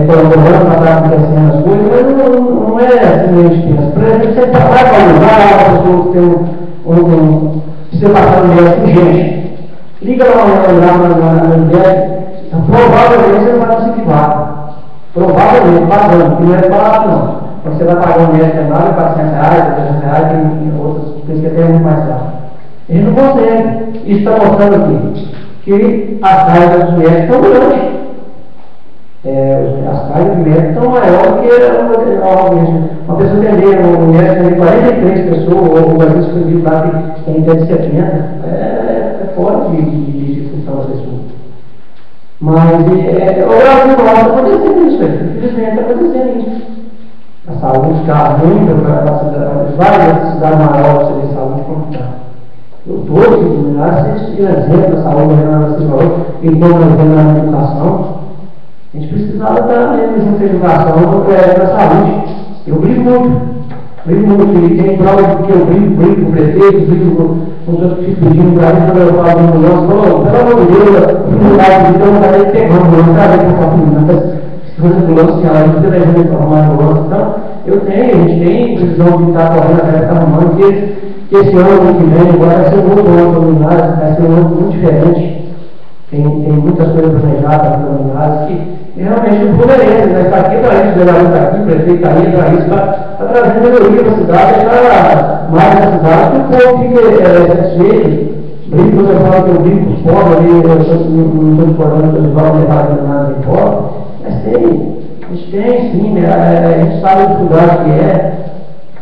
colaborando para estar acontecendo as coisas, mas não é assim a gente pensa. Por exemplo, você vai valorizar a pessoa que tem você passar no médico urgente. Liga lá no médico, provavelmente você não vai conseguir vaga. Provavelmente, pagando, que não é barato não. Quando você vai pagar um médico é R$400, R$300, tem outras coisas que até é muito mais caro. A gente não consegue. Isso está mostrando aqui que as cargas dos médicos estão grandes. As cargas dos médicos estão maiores que uma pessoa atender, um médico atender 43 pessoas, ou às vezes foi visto lá que tem até de 70. É fora de função da pessoa. Mas o Brasil está acontecendo isso, infelizmente está acontecendo isso. A saúde está ruim para várias cidades maiores de saúde como está. Eu estou disciplinado, vocês tiram exemplo da saúde, você falou, e como nós vemos na educação, a gente precisava estar mesmo na educação da saúde. Eu brigo muito, e tem prova de que eu brigo com o prefeito, brigo com os outros que pedindo para mim, quando eu falo de ambulância, falou, pelo amor de Deus, então não vai ter como, não está bem com a ambulância, se fosse ambulância, ela não precisa de arrumar ambulância, então, a gente tem precisão de estar correndo atrás de estar arrumando, porque esse ano que vem, agora vai ser um outro ano para Minas, vai ser um ano muito diferente. Tem muitas coisas planejadas para Minas que realmente não poderia, mas está aqui para isso, o vereador está aqui, o prefeito está aí para isso, para trazer melhoria para a cidade, deixar mais a cidade, que o povo fique satisfeito. Brinco, quando eu falo que eu brinco com os pobres, ali, eu não estou discordando que eles vão levar a Minas de pobre, mas a gente tem sim, a gente sabe a dificuldade que é.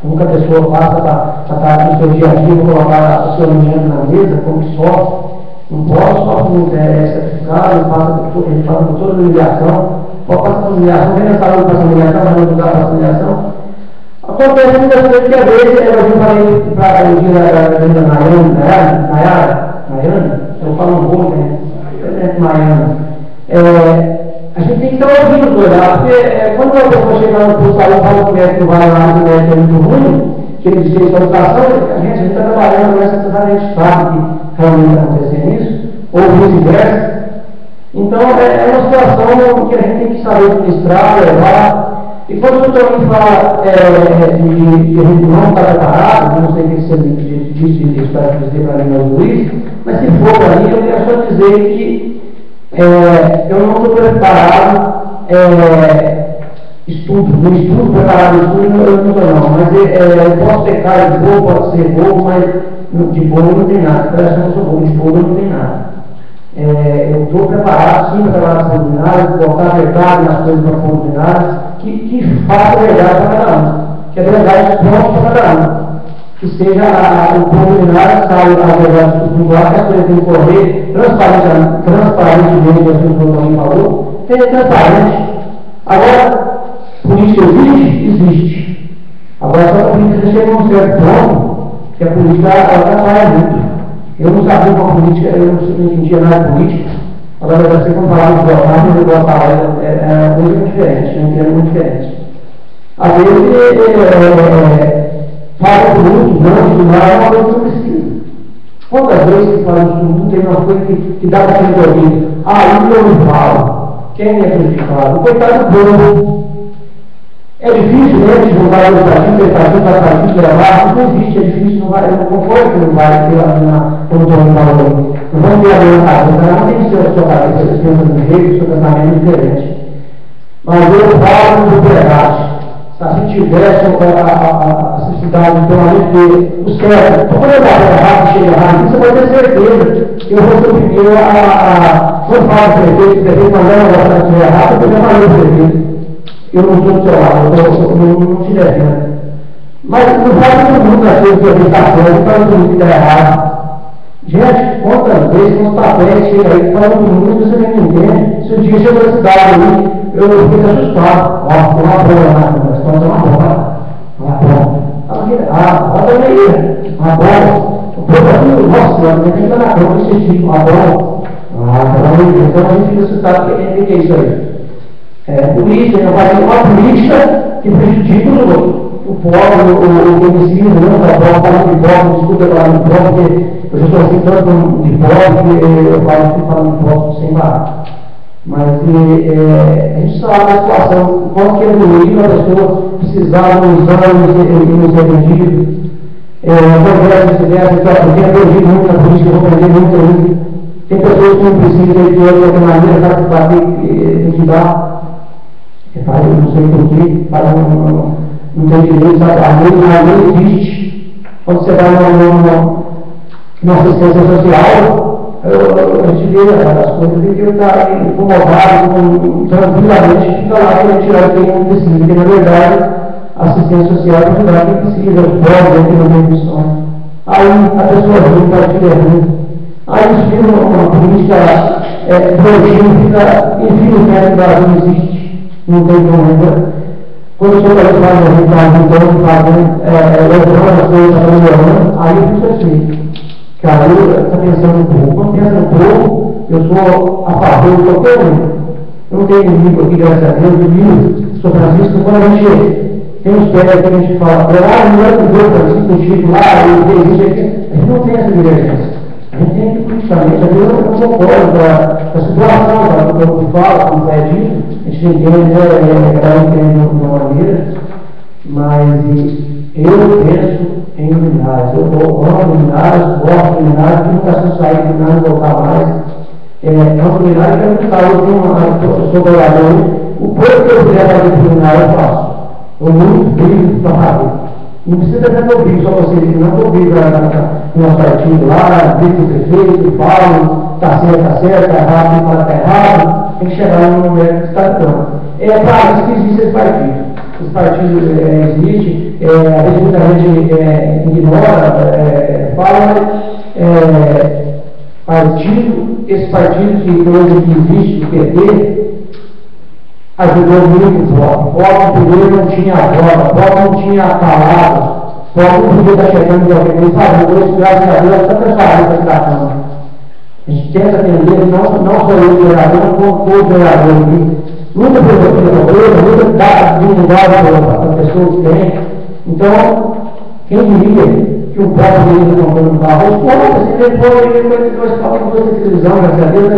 Como que a pessoa passa para estar no seu dia a dia, colocar o seu alimento na mesa, como que sofre. Não pode, sofre muito, certificado, ele passa por toda a humilhação. Pode passar por humilhação, vem na saúde para essa humilhação, mas não lugar para essa humilhação. Acontece muitas vezes que às vezes eu falei para o dia da Nayana, eu falo um pouco, né? Nayana. A gente tem que estar ouvindo os dois lados, porque quando a pessoa chega no posto de saúde e fala que o médico vai lá, que o médico é muito ruim, que ele diz que ele está educação, a gente está trabalhando nessa cidade, a gente sabe que realmente está acontecendo isso, ou vice-versa. Então, é uma situação que a gente tem que saber administrar, levar. E quando o doutor fala de a gente não estar preparado, não sei o que você disse, espero dizer para mim, mas Luiz, mas se for para mim, eu quero só dizer que eu não estou preparado, preparado estudo, eu não estou não, mas eu posso pecar de bobo, pode ser bobo, mas de bobo não tem nada, parece que eu não sou bobo, de bobo não tem nada. Eu estou preparado sim para trabalhar nas ordinárias, colocar verdade nas coisas não ordinárias, que faça verdade para cada um, que a verdade pronta para cada um. Que seja o povo ordinário, saia a verdade do lugar, que as coisas têm que correr transparentemente, assim como o Toninho falou, seja transparente. Agora, política existe. Agora, só que a política chega num certo ponto, que a política atrapalha muito. Eu não sabia com a política, eu não entendia nada de política. Agora, você comparado com o Bolsonaro, eu gostava, é uma coisa muito diferente, um termo muito diferente. Às vezes, fala muito, não, estudar é uma coisa que não precisa. Quantas vezes que fala de estudo, tem uma coisa que dá para ser ouvido. Aí eu não falo. Quem é prejudicado? O coitado do povo. É difícil, né, divulgar o partido, gravar, não existe, é difícil, não concordo que não vai ter como o Tony falou. Não vamos ter a mesma cabeça, não tem que ser a sua cabeça, você pensa de um jeito, o seu pensamento é diferente. Mas eu falo do verdade. Se tivesse a necessidade, pelo menos, o certo, quando eu falar errado, chega errado, você pode ter certeza que eu vou ser o primeiro quando falo para o prefeito mandar uma votação errada, eu já falei para o prefeito. Eu não estou do seu lado, eu não te defendo. Mas não faz todo mundo aquilo que a gente está falando, não faz todo mundo que está errado. Gente, quantas vezes nos papéis chega aí, fala todo mundo, você nem entende. Se um dia chega na cidade aí, eu fico assustado. Ó, tem uma prova lá, nós estamos uma prova. Uma prova. roda meia, uma bola. O próprio, nossa, eu tenho que estar na cama, esse tipo, uma bola. Pelo amor de Deus, então a gente fica assustado, porque o que é isso aí? Política, não vai ter uma política que prejudica o outro. O pobre, o homicídio, não, a prova fala de pobre, desculpa falar de pobre, porque eu já estou assim tanto de pobre que eu falo de pobre sem parar. Mas a gente sabe a situação, quanto que evoluiu a pessoa precisava nos anos e nos atendidos. Congresso de ideias, eu tenho aprendido muito na política, eu vou aprender muito ainda. Tem pessoas que não precisam de outra maneira, para tem que dar. Eu não sei porquê, não tem direito, sabe? A lei existe. Quando você vai na assistência social, a gente vê as coisas que estar incomodadas, tranquilamente, fica lá para tirar quem não precisa, porque na verdade a assistência social é ajudar quem precisa, os pobres que não têm condições. Aí a pessoa vem, o partido é ruim. Aí eles viram uma política projetiva, enfim, o método do Brasil não existe, não tem problema. Quando o senhor faz a gente está lutando, levando as coisas para melhorando, aí eu fico assim. Cara, eu estou pensando no povo. Quando pensa no povo, eu sou a favor de qualquer um. Eu não tenho inimigo aqui, graças a Deus, inimigo. Sou Francisco, quando a gente tem uns pés que a gente fala, não é que o Deus Francisco, o Chico lá, ele fez isso aqui. A gente não tem essa divergência. A gente tem que, politicamente, às vezes eu não concordo com a situação, do que eu falo, como é dito, a gente entende, cada um entende de uma maneira, mas eu penso em luminares, eu amo luminares, gosto de luminares, que nunca se sair de luminares e voltar mais. Não luminares que eu não saio, eu sou vereador, o pouco que eu puder fazer de luminares eu faço. Eu muito brigo para fazer. Não precisa ter meu brigo, só você que não vou brigar no nosso partido lá, brigo com o prefeito, falo, está certo, está errado, está errado, tem que chegar no momento que está dando. Para isso que existe esse partido. Esse partido existe, às vezes muita gente ignora, fala, partido, esse partido que hoje existe, o PT, ajudou muito o pobre. Pobre primeiro não tinha voz, pobre não tinha palavra, pobre não podia estar chegando de alguém. Ele falou isso, graças a Deus, tantas palavras da Câmara. A gente tenta atender, não só eu, vereador, como todos os vereadores aqui. Nunca foi da pobreza, nunca dá dignidade para as pessoas que têm. Então, quem diria que o pobre dele comprando um carro? Os pobres, se ele for, ele vai ter dois carros, duas televisão, graças a Deus,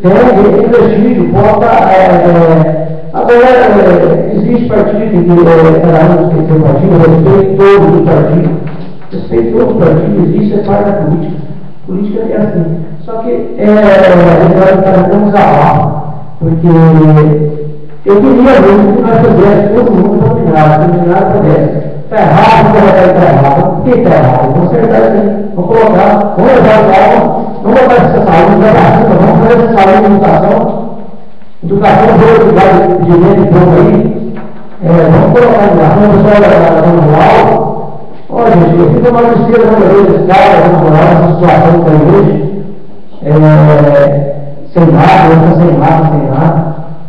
tem prestígio, o pobre está. Agora, existe partido que cada um tem seu partido, respeito todos os partidos, respeito todos os partidos, isso é parte da política. Política é assim. Só que estamos a porque eu queria muito que nós fizéssemos todo mundo dominado, pudesse. Está errado, não vai estar errado. Por que está errado? Vamos acertar isso aí. Vamos colocar, vamos levar o carro, vamos botar essa saúde, vamos fazer essa saúde de educação. Educação boa, de dentro de povo aí. Vamos colocar educação, o pessoal da zona rural. Olha, gente, eu fico uma tristeza quando eu vejo esse cara da zona rural, essa situação que tem hoje. Sem nada.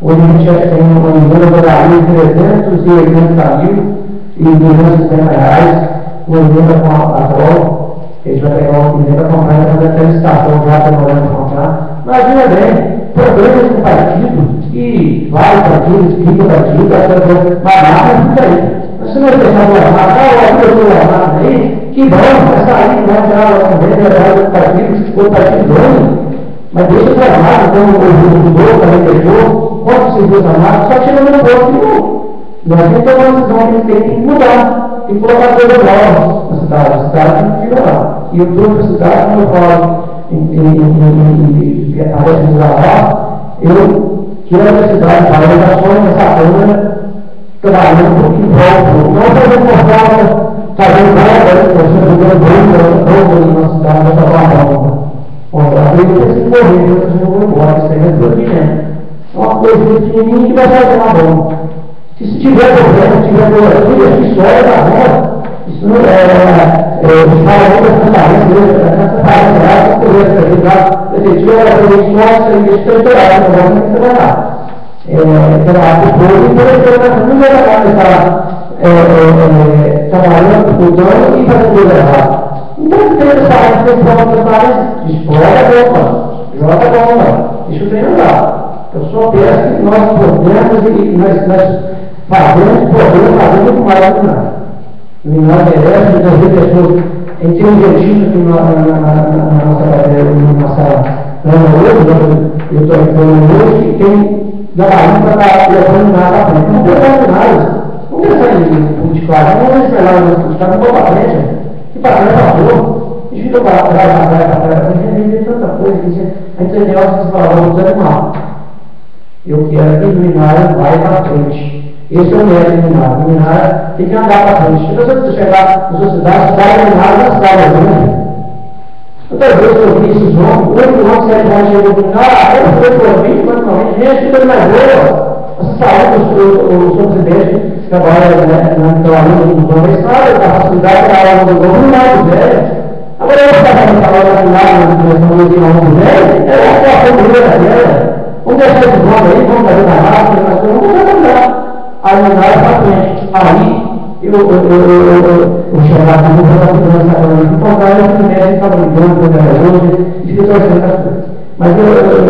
Hoje a gente já tem uma emenda da Bahia de 380 mil e 250 reais, uma emenda com a Trol. Eles vão pegar uma emenda para comprar, então deve ter licitação já demorando para comprar. Imagina bem, problemas com partido, e vários partidos, 30 partidos, mas nada fica aí. Mas se não pensar no armado, aí, que bom, vai sair, vai tirar a também, vai partidos, o partido dono. Mas deixa para armado, como o mudou, também deixou, quantos serviços armados, só tirando um pouco de novo. Nós temos que tomar uma decisão que tem que mudar, tem que colocar coisas novas na cidade, a cidade tem que melhorar. E eu trouxe a cidade, como eu falo, a lá, eu quero a cidade, para a educação nessa Câmara, trabalhando um pouquinho próximo, não fazendo conforme, fazendo nada, fazendo na cidade, não trabalhando. Olha, eu tenho que correr, eu não vou embora, isso aí é tudo dinheiro. É uma coisa pequenininha que vai fazer uma bomba. Se tiver problema, tiver tudo aqui só é da bomba. Isso não os parlamentos da transparência, essa parada, efetiva, ela foi só serviço territorial, não vai nem trabalhar. Trabalhar com o povo, e por exemplo, não vai trabalhar trabalhando, estudando e fazendo coisa errada. Então, tem essa área de transformação, explora a bomba, joga a bomba, deixa o trem andar. Eu só peço que nós podemos e nós podemos fazer muito mais do que nada. O Minar merece, muitas vezes pessoas inteligentíssimas na nossa eu estou falando hoje que tem gabarito para estar levando nada para frente. Não tem nada. Vamos pensar em politicagem, vamos esperar o politicagem, não vou para frente. E para frente passou. A gente fica para trás, a gente tem tanta coisa que a gente tem negócio de valor do animal. Eu quero que o Minar vai para frente. Esse é o mérito do Minar. O Minar tem que andar para frente. Se você chegar na sociedade, vai Minar na cidade. Toda vez que eu vi esses nomes, 8 anos, 7 anos, chegou e eu fui por mim, mas gente, que coisa mais boa. Você sabe que o seu presidente trabalha na linha do governo, a facilidade da aula do governo não é do velho. Agora, eu estava falando na direção do velho, é a situação da dela. Vamos deixar esse nome aí, vamos fazer na rádio, vamos trabalhar. Aí, não vai para frente. Aí, eu chegar aqui no programa de contar, eu primeiro estava ligando com o hoje e fico torcendo as coisas. Mas eu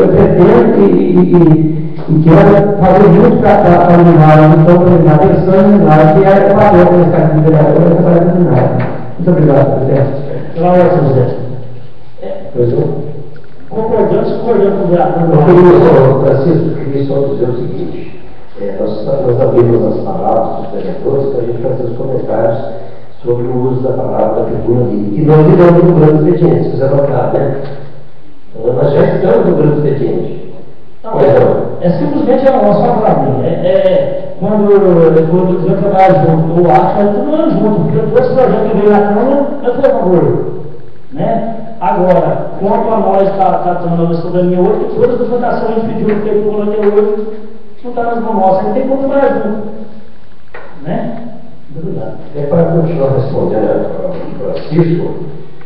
pretendo e quero fazer muito para eliminar, então, para pensando em eliminar, que é o papel do mercado de vereador, é trabalhar com eliminar. Muito obrigado, presidente. Pois eu?
Concordando com o vereador.
Francisco, eu queria só dizer o seguinte. Nós abrimos as palavras dos vereadores para a gente fazer os comentários sobre o uso da palavra da tribuna ali. E nós viramos no grande expediente, se você notar, né? Nós já estamos no grande expediente.
Não, é simplesmente uma só palavrinha. Quando eu trabalho junto, eu acho que é tudo junto, porque todo esse projeto que veio na Câmara, eu fui a favor. Né? Agora, quanto a nós está tendo esse probleminha hoje, que todas as votações a gente pediu que teve por hoje, não está nas mãos nossas, a gente tem que continuar junto. Né? Obrigado.
Para continuar respondendo ao Francisco,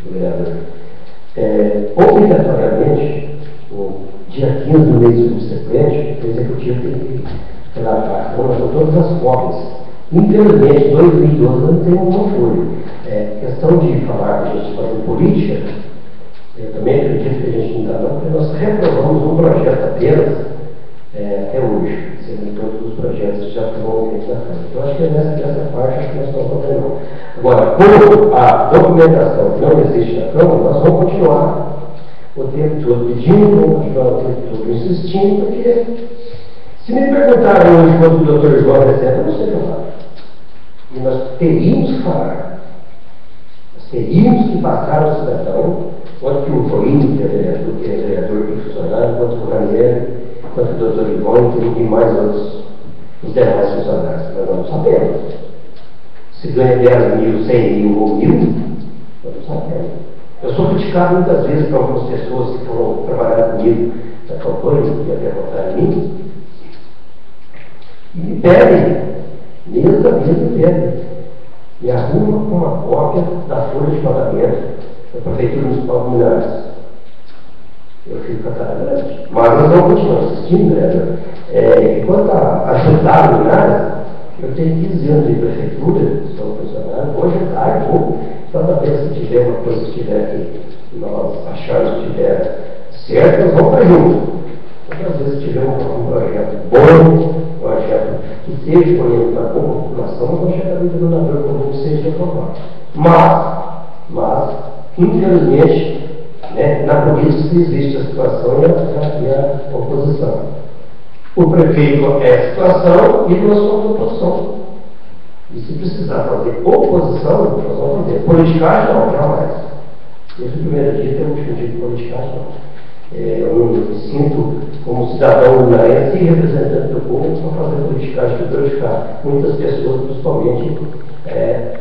vereador, obrigatoriamente, no dia 15 do mês subsequente, o executivo tem que relatar a Câmara com todas as cópias. Infelizmente, 2012 não tem uma folha. Questão de falar que a gente fazer política, eu também acredito que a gente não dá não, porque nós reprovamos um projeto apenas até hoje, sendo todos os projetos que já foram feitos na Câmara. Então, acho que nessa parte que nós estamos fazendo. Agora, como a documentação não existe na Câmara, nós vamos continuar o tempo todo pedindo, vamos continuar o tempo todo insistindo, porque se me perguntarem hoje quando o doutor João recebe, eu não sei falar. E nós teríamos que falar. Nós teríamos que passar ao cidadão, quanto que o Florinho, que é vereador e funcionário, quanto o Ranieri, quanto o doutor Ivone e mais outros, os demais funcionários. Nós não sabemos. Se ganha 10 mil, 100 mil ou 1.000, nós não sabemos. Eu sou criticado muitas vezes por algumas pessoas que foram trabalhar comigo na campanha, que até votar em mim, e me pedem, mês a mês me pedem, me arruma uma cópia da folha de pagamento da Prefeitura Municipal de Minas. Eu fico com a cara grande. Mas nós vamos continuar assistindo, né? Quanto a ajudar o Minas, eu tenho 15 anos de prefeitura, sou funcionário, hoje é tarde, toda vez que tiver uma coisa que tiver que nós acharmos que estiver certo, nós vamos para junto. Às vezes tiver um projeto bom, um projeto que seja orientado com a população, nós vamos chegar no governador como que seja aprovado. Mas, infelizmente, né, na política existe a situação e a oposição. O prefeito é a situação e nós somos a oposição. E se precisar fazer oposição, nós vamos fazer. Politicagem não, jamais. Desde o primeiro dia tem um último dia de politicagem não. Eu me sinto como cidadão lunaense e representante do povo para fazer politicagem para prejudicar muitas pessoas, principalmente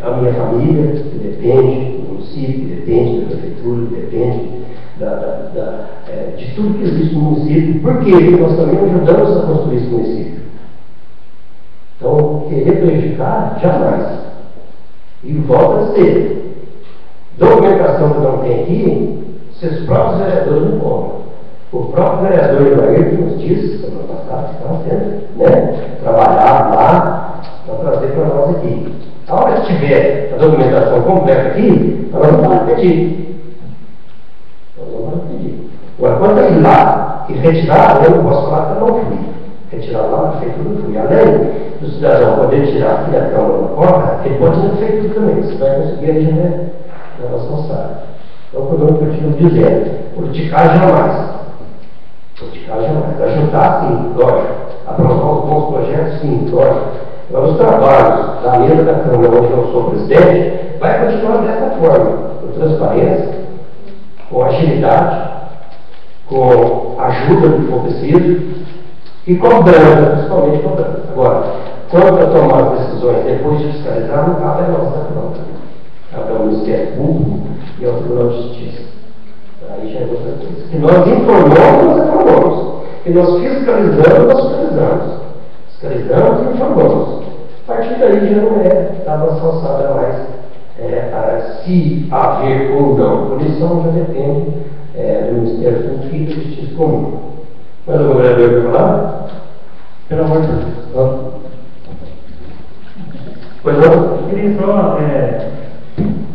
a minha família, que depende do município, que depende da prefeitura, que depende de tudo que existe no município, porque nós também ajudamos a construir esse município. Então, querer prejudicar, jamais. E volta a dizer, documentação que não tem aqui, seus próprios vereadores não compram. O próprio vereador Ivair que nos disse, semana passada, que estava sendo, trabalhar lá para trazer para nós aqui. A A hora que tiver a documentação completa aqui, nós não vamos pedir. Nós não vamos pedir. Agora, quando eu ir lá e retirar, eu não posso falar que eu não fui. Retirar lá na prefeitura não fui. Além do cidadão poder tirar aqui da Câmara da porta, ele pode ir na prefeitura também. Se vai conseguir, a gente é responsável. Então, o problema que eu estou dizendo, politicar jamais. Politicar jamais. Ajudar, sim, lógico. Aprovar os bons projetos, sim, lógico. Agora, os trabalhos da mesa da Câmara, onde eu sou presidente, vai continuar dessa forma, com transparência, com agilidade, com ajuda do que for preciso e cobrança, principalmente cobrança. Agora, quanto a tomar as decisões depois de fiscalizar, não cabe a nossa Câmara. Cabe ao Ministério Público e ao Tribunal de Justiça. Aí já é outra coisa. Que nós informamos, nós informamos. Que nós fiscalizamos, nós fiscalizamos. Fiscalizamos e informamos. A partir daí já não é da nossa alçada mais se haver ou não punição, já depende do Ministério Público e da Justiça Comum. Mais algum vereador quer falar?
Pelo amor de Deus.
Pois não?
Eu queria só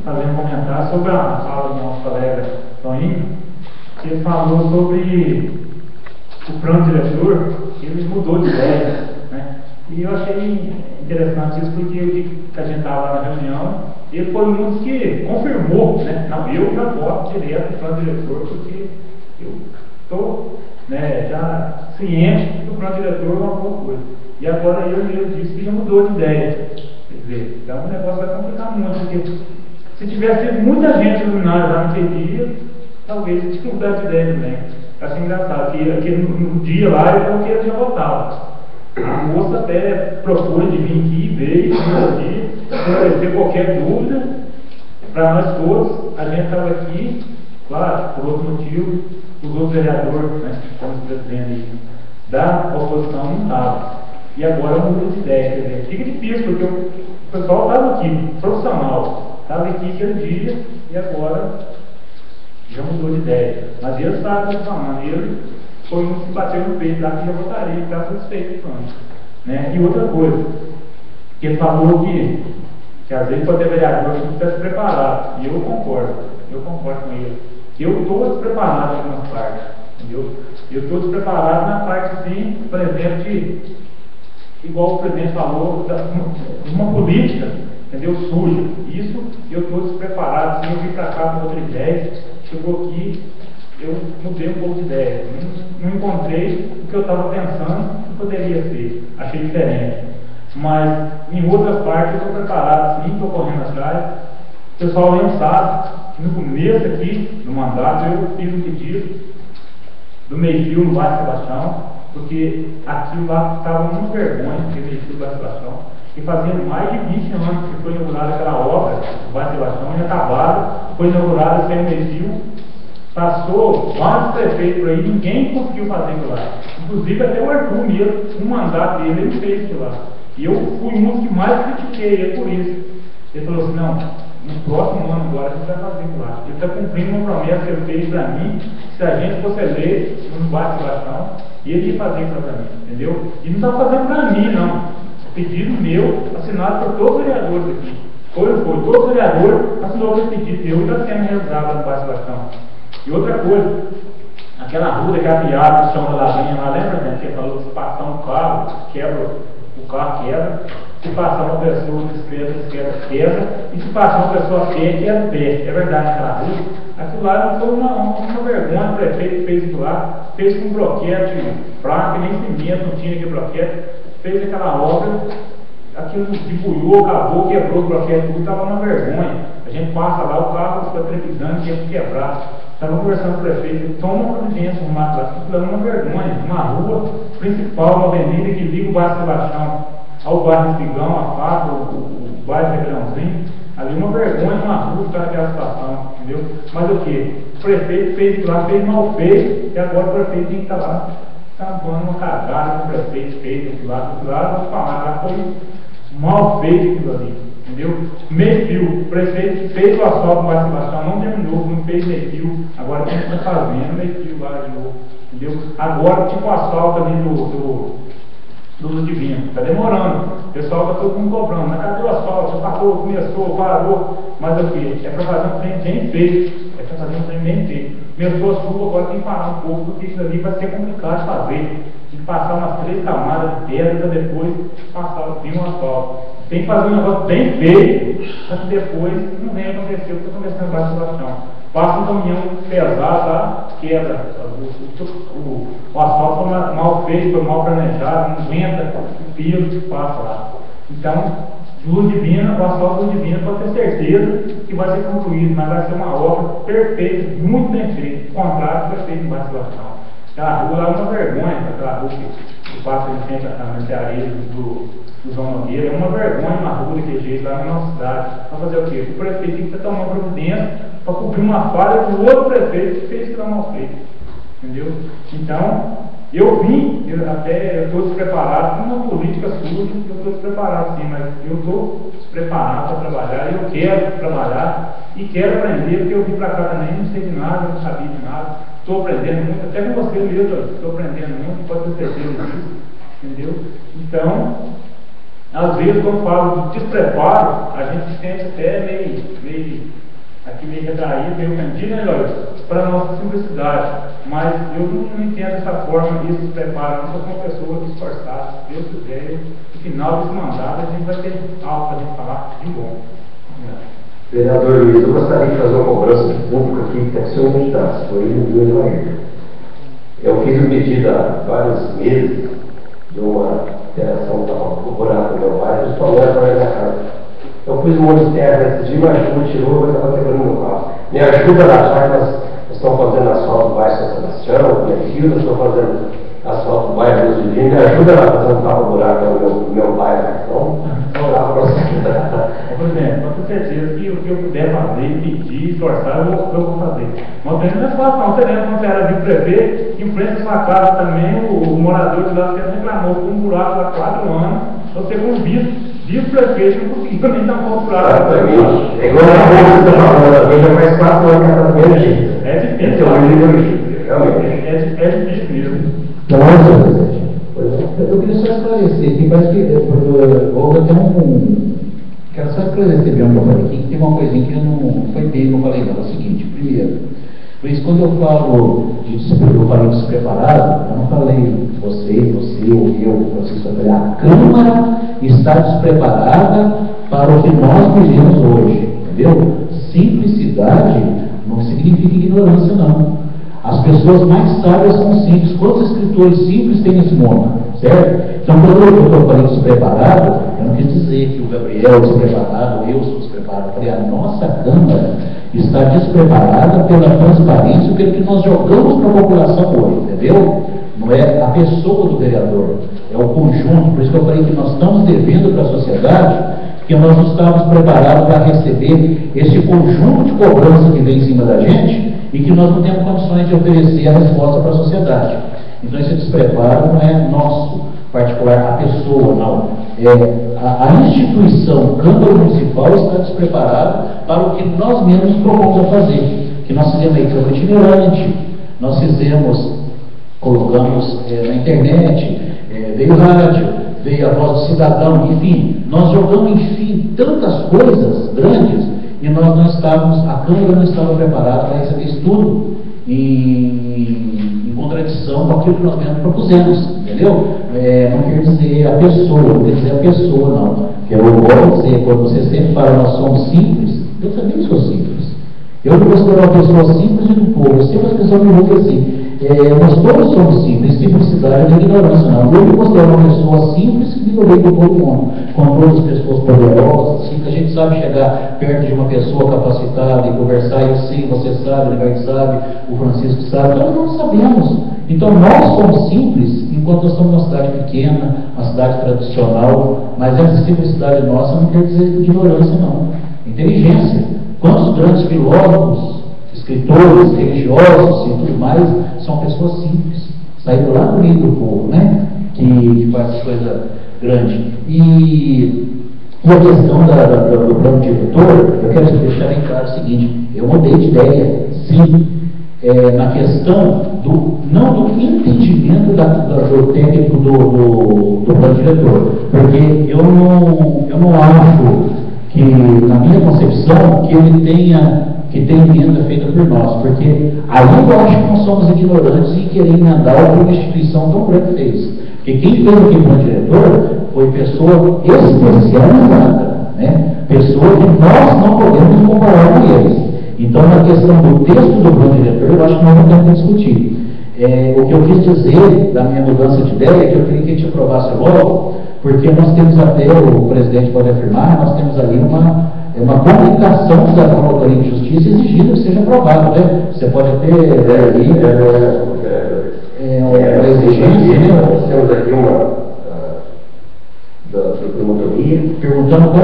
fazer um comentário sobre a fala do nosso colega Toninho, que ele falou sobre o plano diretor, ele mudou de ideia, né? E eu achei interessante isso, porque o dia que a gente estava lá na reunião, ele foi um dos que confirmou, né? Não, eu já voto direto no plano diretor, porque eu estou já ciente que o plano diretor é uma boa coisa. E agora eu mesmo disse que já mudou de ideia. Quer dizer, então o negócio vai complicar muito, porque se tivesse muita gente iluminada já naquele dia, talvez tinha que mudar de ideia também. Acho engraçado que no dia lá eu falei que ele já votava. A moça até procura de vir aqui, veio, esclarecer qualquer dúvida para nós todos. A gente estava aqui, claro, por outro motivo, os outros vereadores, né, como o presidente da oposição não estavam. E agora muda de ideia, quer dizer, fica difícil, porque o pessoal estava aqui, profissional, estava aqui aquele dia e agora já mudou de ideia. Mas ele estava falando, ele foi um que se bateu no peito lá que já votaria, que estava satisfeito com isso, né? E outra coisa, que ele falou que às vezes pode ter vereador que precisa se preparar, e eu concordo com ele. Eu estou despreparado em algumas partes, entendeu? Eu estou despreparado na parte, sim, por exemplo, de, igual o presidente falou, de uma política, entendeu? Suja. Isso eu estou despreparado, sim, eu vim para cá com outra ideia, chegou aqui, eu mudei um pouco de ideia, não encontrei o que eu estava pensando que poderia ser, achei diferente. Mas em outras partes eu estou preparado, sim, estou correndo atrás. O pessoal não sabe que no começo aqui do mandato eu fiz um pedido do meio-fio no bairro Sebastião, porque aquilo lá estava uma vergonha, aquele meio-fio do bairro Sebastião, e fazia mais de 20 anos que foi inaugurada aquela obra do bairro Sebastião, inacabada, foi inaugurada sem meio-fio. Passou vários prefeitos por aí, ninguém conseguiu fazer aquilo lá. Inclusive até o Arthur mesmo, um mandato dele, ele fez aquilo lá. E eu fui um dos que mais critiquei ele por isso. Ele falou assim, não, no próximo ano agora a gente vai fazer aquilo lá. Ele está cumprindo uma promessa que ele fez para mim, se a gente fosse eleito no bairro Sebastião, ele ia fazer aquilo para mim, entendeu? E não está fazendo para mim, não. Pedido meu, assinado por todos os vereadores aqui. Todos os vereadores assinou esse pedido meu e está sendo realizado no bairro Sebastião. E outra coisa, aquela rua que é piada no chão da lavinha lá, lembra, né? Que ele falou que se passar um carro, o carro quebra, se passar uma pessoa quebra, e se passar uma pessoa pé, quebra o pé. É verdade, aquela rua. Aquilo lá foi uma vergonha, o prefeito fez aquilo lá, fez com bloquete fraco, nem cimento, não tinha aquele bloquete, fez aquela obra, aquilo debulhou, acabou, quebrou o bloquete, tudo, estava uma vergonha. A gente passa lá, o carro fica trepidando, tinha que quebrar. Estava conversando com o prefeito, toma uma providência no mato lá, aquilo é uma vergonha, uma rua principal, uma avenida que liga o bairro Sebastião ao bairro Espigão, a Fábio, o bairro Rebelãozinho, ali uma vergonha, uma rua que está naquela situação, entendeu? Mas o que? O prefeito fez aquilo lá, fez mal feito, e agora o prefeito tem que estar lá tampando uma cagada que o prefeito fez aquilo lá, vou falar, lá foi mal feito aquilo ali. Entendeu? Meio-fio, o prefeito fez o asfalto no bairro Sebastião, não terminou, não fez meio-fio, agora tem que estar fazendo meio-fio lá de novo, entendeu? Agora, tipo o asfalto ali do Divino, está demorando. pessoal está todo mundo cobrando, mas cadê o asfalto? Já passou, começou, parou. Mas o quê? É para fazer um trem bem feito. É para fazer um trem bem feito. Começou a chuva, agora tem que parar um pouco, porque isso ali vai ser complicado de fazer. Tem que passar umas 3 camadas de pedra para depois passar o asfalto. Tem que fazer um negócio bem feito, para que depois não venha acontecer o que está acontecendo embaixo do chão. Passa um caminhão pesado lá, quebra. O asfalto foi mal feito, foi mal planejado, não aguenta o peso que passa lá. Então, luz divina, o asfalto luz divina pode ter certeza que vai ser concluído, mas vai ser uma obra perfeita, muito bem feita. O contrato foi feito embaixo do chão. Aquela rua lá é uma vergonha, aquela rua que passa em frente à mercearia do João Nogueira, é uma vergonha uma rua daquele jeito lá na nossa cidade. Para fazer o quê? O prefeito tem que tomar providência para cobrir uma falha que o outro prefeito fez que não mal feito. Entendeu? Então, eu estou despreparado com uma política suja, eu estou despreparado sim, mas eu estou despreparado para trabalhar, eu quero trabalhar e quero aprender, porque eu vim para cá também, não sei de nada, não sabia de nada. Estou aprendendo muito, até com você mesmo, estou aprendendo muito, pode ter certeza disso, entendeu? Então, às vezes, quando falo de despreparo, a gente se sente até meio retraído, meio candido, né, Lóis? Para a nossa simplicidade. Mas eu não entendo essa forma de despreparo, não sou uma pessoa esforçada. Se Deus quiser, no final desse mandato, a gente vai ter algo para a gente falar de bom.
Vereador Luiz, eu gostaria de fazer uma cobrança pública aqui, que deve ser um candidato, foi ele e o Eu fiz um pedido há vários meses de uma interação que estava procurando no meu bairro, principalmente através da casa. Eu fiz um monte de terra nesse dia, mas a chuva tirou, mas estava quebrando meu carro. Me ajuda lá, já que nós estamos fazendo asfalto do bairro São Sebastião, minha filha, estou fazendo asfalto do bairro Luz Divina, me ajuda lá fazendo tapa-buraco no meu bairro. Então, vamos lá para você.
Por exemplo, com certeza que o que eu puder fazer, pedir, esforçar, eu vou fazer. Mas não é fácil, não. Você lembra quando você era vice-prefeito, em frente à sua casa também, o morador de lá você reclamou com um buraco há 4 anos, você com vice-prefeito não conseguiu nem dar um buraco.
Exatamente. É igual a rua que você está falando, também já faz 4 anos que ela está do mesmo jeito.
É difícil.
Realmente.
É difícil mesmo.
Então, eu queria só esclarecer, que parece que houve até quero só esclarecer bem o que eu falei aqui, que tem uma coisinha que não foi bem que eu falei, não. É o seguinte, primeiro, Luiz, quando eu falo de despreparado, eu não falei você, ou eu, Francisco, eu falei, a Câmara está despreparada para o que nós vivemos hoje, entendeu? Simplicidade não significa ignorância, não. As pessoas mais sábias são simples. Quantos escritores simples tem nesse mundo? Certo? Então, quando eu falei despreparado, eu não quis dizer que o Gabriel é despreparado, ou eu sou despreparado. Eu falei, a nossa Câmara está despreparada pela transparência, pelo que nós jogamos para a população hoje, entendeu? Não é a pessoa do vereador, é o conjunto. Por isso que eu falei que nós estamos devendo para a sociedade, que nós não estamos preparados para receber esse conjunto de cobrança que vem em cima da gente, e que nós não temos condições de oferecer a resposta para a sociedade. Então esse despreparo não é nosso particular, a pessoa, não. A instituição Câmara Municipal está despreparada para o que nós mesmos propomos a fazer. Que nós fizemos aí Câmara itinerante, nós colocamos na internet, veio rádio, veio a voz do cidadão, enfim, nós jogamos, enfim, tantas coisas grandes, e nós não estávamos, a Câmara não estava preparada para receber isso tudo em contradição com aquilo que nós mesmos propusemos, entendeu? Não quer dizer a pessoa, não quer dizer a pessoa, não. Eu vou dizer, quando você sempre fala nós somos simples, eu também sou simples. Eu me considero uma pessoa simples e do povo, eu sempre as pessoas me dizem assim, nós todos somos simples, simplicidade não é ignorância, não. Eu me considero uma pessoa simples e me dou com todo mundo, com todas as pessoas poderosas, assim, que a gente sabe chegar perto de uma pessoa capacitada e conversar, eu sei, você sabe, o Ricardo sabe, o Francisco sabe, nós não sabemos. Então nós somos simples, enquanto nós somos uma cidade pequena, uma cidade tradicional, mas essa simplicidade nossa não quer dizer ignorância, não. Inteligência. Quantos grandes filósofos, escritores, religiosos e tudo mais, são pessoas simples, saíram lá no meio do povo, né? Que faz coisa grande. E a questão do plano diretor, eu quero deixar bem claro o seguinte, eu mudei de ideia, sim. na questão não do entendimento do técnico do plano diretor, porque eu não acho que, na minha concepção, que ele que tem emenda feita por nós, porque aí eu acho que nós somos ignorantes em querer emendar o que uma instituição tão grande fez. Porque quem fez aqui o plano diretor foi pessoa especializada, né? Pessoa que nós não podemos comparar com eles. Então, na questão do texto do plano diretor, eu acho que nós não temos que discutir. O que eu quis dizer da minha mudança de ideia é que eu queria que a gente aprovasse logo, porque nós temos até, o presidente pode afirmar, nós temos ali uma comunicação da Promotoria de Justiça exigindo que seja aprovado, né? Você pode ter ali uma exigência, né?
Nós temos aqui uma da promotoria
perguntando como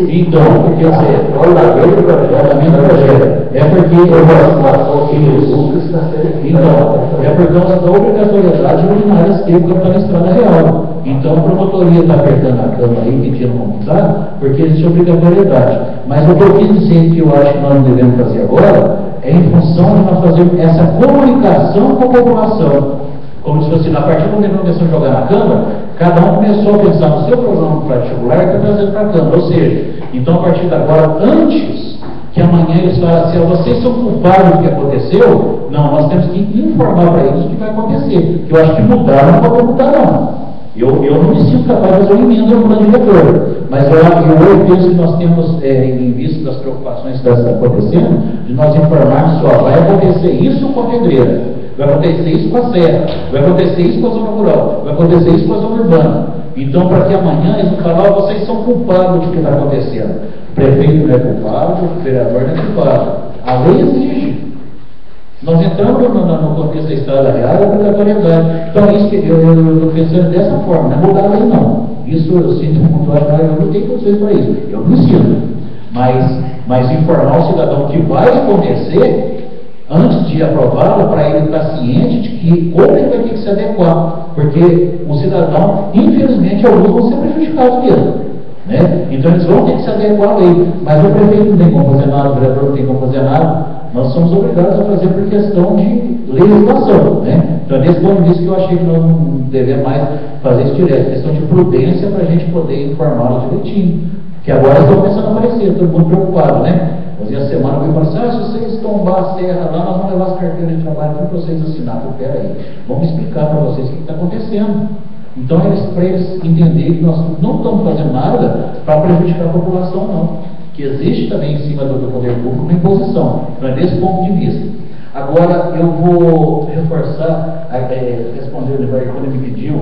então, quer dizer,
o andamento do projeto.
É porque é por causa da obrigatoriedade ordinária que teve na estrada real. Então a promotoria está apertando a cama aí, pedindo como mudar, porque existe obrigatoriedade. Mas o que eu quis dizer que eu acho que nós não devemos fazer agora é em função de nós fazermos essa comunicação com a população. Como se fosse, a partir do momento que começou a jogar na Câmara, cada um começou a pensar no seu programa particular e está trazendo para a Câmara. Ou seja, então a partir de agora, antes que amanhã eles falem assim, vocês são culpados do que aconteceu, não, nós temos que informar para eles o que vai acontecer. Que eu acho que mudar não pode mudar, não. Eu não me sinto capaz de fazer uma emenda no plano diretor, mas eu penso que nós temos, em vista das preocupações que estão acontecendo, de nós informarmos só, vai acontecer isso com a pedreira. Vai acontecer isso com a serra, vai acontecer isso com a zona rural, vai acontecer isso com a zona urbana. Então, para que amanhã eles não falem, vocês são culpados do que está acontecendo. O prefeito não é culpado, o vereador não é culpado. A lei exige. Nós entramos no contexto da estrada real, da obrigatoriedade. Então, isso que eu estou pensando dessa forma, não é mudar a lei, não. Isso eu sinto muito, eu não tenho condições para isso. Eu não ensino. Mas informar o cidadão que vai acontecer antes de aprová-la, para ele estar ciente de que como ele vai ter que se adequar, porque o cidadão, infelizmente, alguns vão ser prejudicados mesmo, né? Então eles vão ter que se adequar à lei, mas o prefeito não tem como fazer nada, o vereador não tem como fazer nada, nós somos obrigados a fazer por questão de legislação, né? Então é nesse ponto de vista que eu achei que nós não devemos mais fazer isso direto, questão de prudência para a gente poder informá-los direitinho, que agora estão começando a aparecer, todo mundo preocupado, né? Fazia a semana eu falei assim, se vocês tombar a serra lá, nós vamos levar as carteiras de trabalho para vocês assinar. Peraí, vamos explicar para vocês o que está acontecendo. Então, para eles entenderem que nós não estamos fazendo nada para prejudicar a população, não. Que existe também em cima do poder público uma imposição. Então, é desse ponto de vista. Agora, eu vou reforçar, respondendo quando ele me pediu,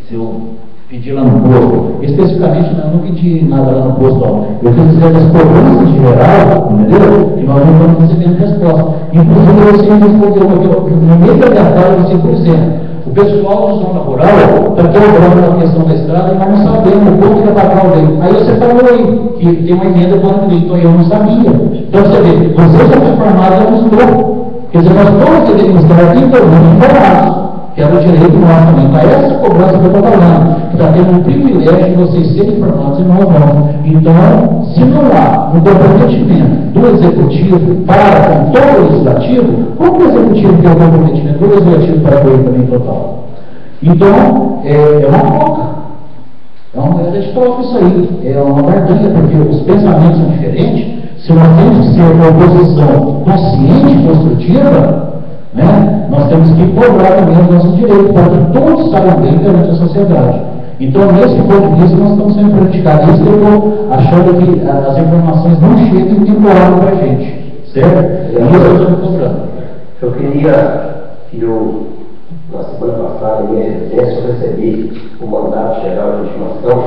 se eu pedi lá no posto, especificamente eu não pedi nada lá no posto, não. Eu quis dizer das cobranças em geral, entendeu? E nós não estamos recebendo resposta. Inclusive, você respondeu no meio da tarde, você, por exemplo, o pessoal da zona rural está cobrando a questão da estrada e nós não sabemos quanto que é pagar o dele. Aí você falou aí que tem uma emenda do ano que vem, então eu não sabia. Então você vê, vocês já estão informados, eu não estou. Quer dizer, nós todos devemos estar aqui informados. Que era o direito nosso também. Para essa cobrança que eu estou falando, que está tendo um privilégio de vocês serem informados e nós não. Então, se não há um comprometimento do executivo para com todo o legislativo, como que o executivo tem o comprometimento do legislativo para com ele também total? Então, é uma troca. É uma moeda de troca isso aí. É uma barganha, porque os pensamentos são diferentes. Se nós temos que ser uma oposição consciente e construtiva, né? Nós temos que cobrar também os nossos direitos, para que todos saiam bem perante a sociedade. Então, nesse ponto de vista, nós estamos sendo prejudicados. Isso que eu estou achando que as informações não chegam em tempo hábil para a gente. Certo? E isso eu estou me cobrando.
Eu queria que na semana passada, em minha residência, eu recebi o mandato geral de intimação,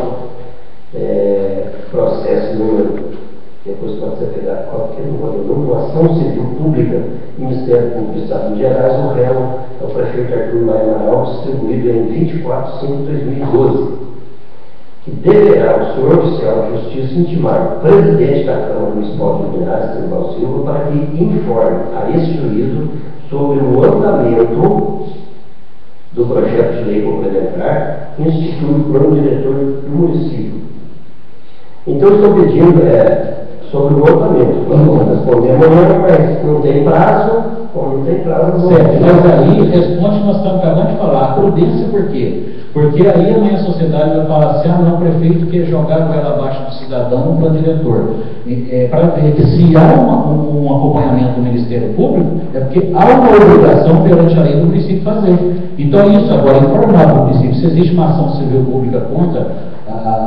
processo número. Depois pode ser pegado qualquer número, ação civil pública, Ministério Público do Estado de Gerais, o réu é o prefeito Arthur Maia Amaral, distribuído em 24/5/2012, que deverá o senhor oficial de justiça intimar o presidente da Câmara Municipal de Minas, Tribunal Silva, para que informe a este juízo sobre o andamento do projeto de lei complementar que institui o plano diretor do município. Então, estou pedindo, sobre o orçamento. Vamos responder amanhã, mas não tem prazo, como não tem prazo, não
certo, mas aí responde que nós estamos acabando de falar. Prudência por quê? Porque aí amanhã a sociedade vai falar assim, não, o prefeito quer jogar a goela abaixo do cidadão no plano diretor. Para ver que se há um acompanhamento do Ministério Público, é porque há uma obrigação perante a lei do município fazer. Então isso agora, informar para o município, se existe uma ação civil pública contra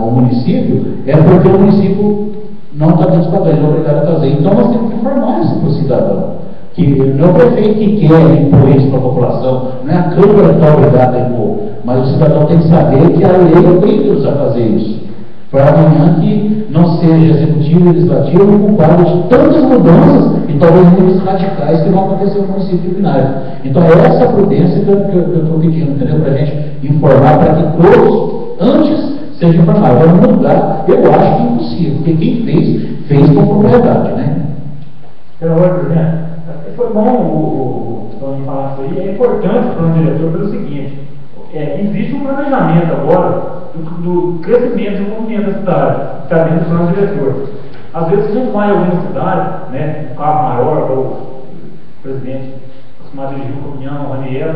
o município, é porque o município não está dentro dos padrões, é obrigado a fazer. Então nós temos que informar isso para o cidadão. Que não é o prefeito que quer impor isso para a população, não é a Câmara que está obrigada a impor, mas o cidadão tem que saber que a lei obriga-nos a fazer isso, para amanhã que não seja executivo e legislativo culpado de tantas mudanças e talvez muitas radicais que vão acontecer no município de Linares. Então é essa prudência que eu estou pedindo, entendeu? Para a gente informar, para que todos, antes, sejam informados. Agora mudar, eu acho que é impossível, porque quem fez com propriedade, né?
Foi bom o Tony falar isso aí. É importante para o diretor pelo seguinte: existe um planejamento agora do crescimento e desenvolvimento da cidade, que está dentro do plano diretor. Às vezes a gente vai em alguma cidade, né, um carro maior, ou o presidente costuma dirigir um caminhão, um Raniero,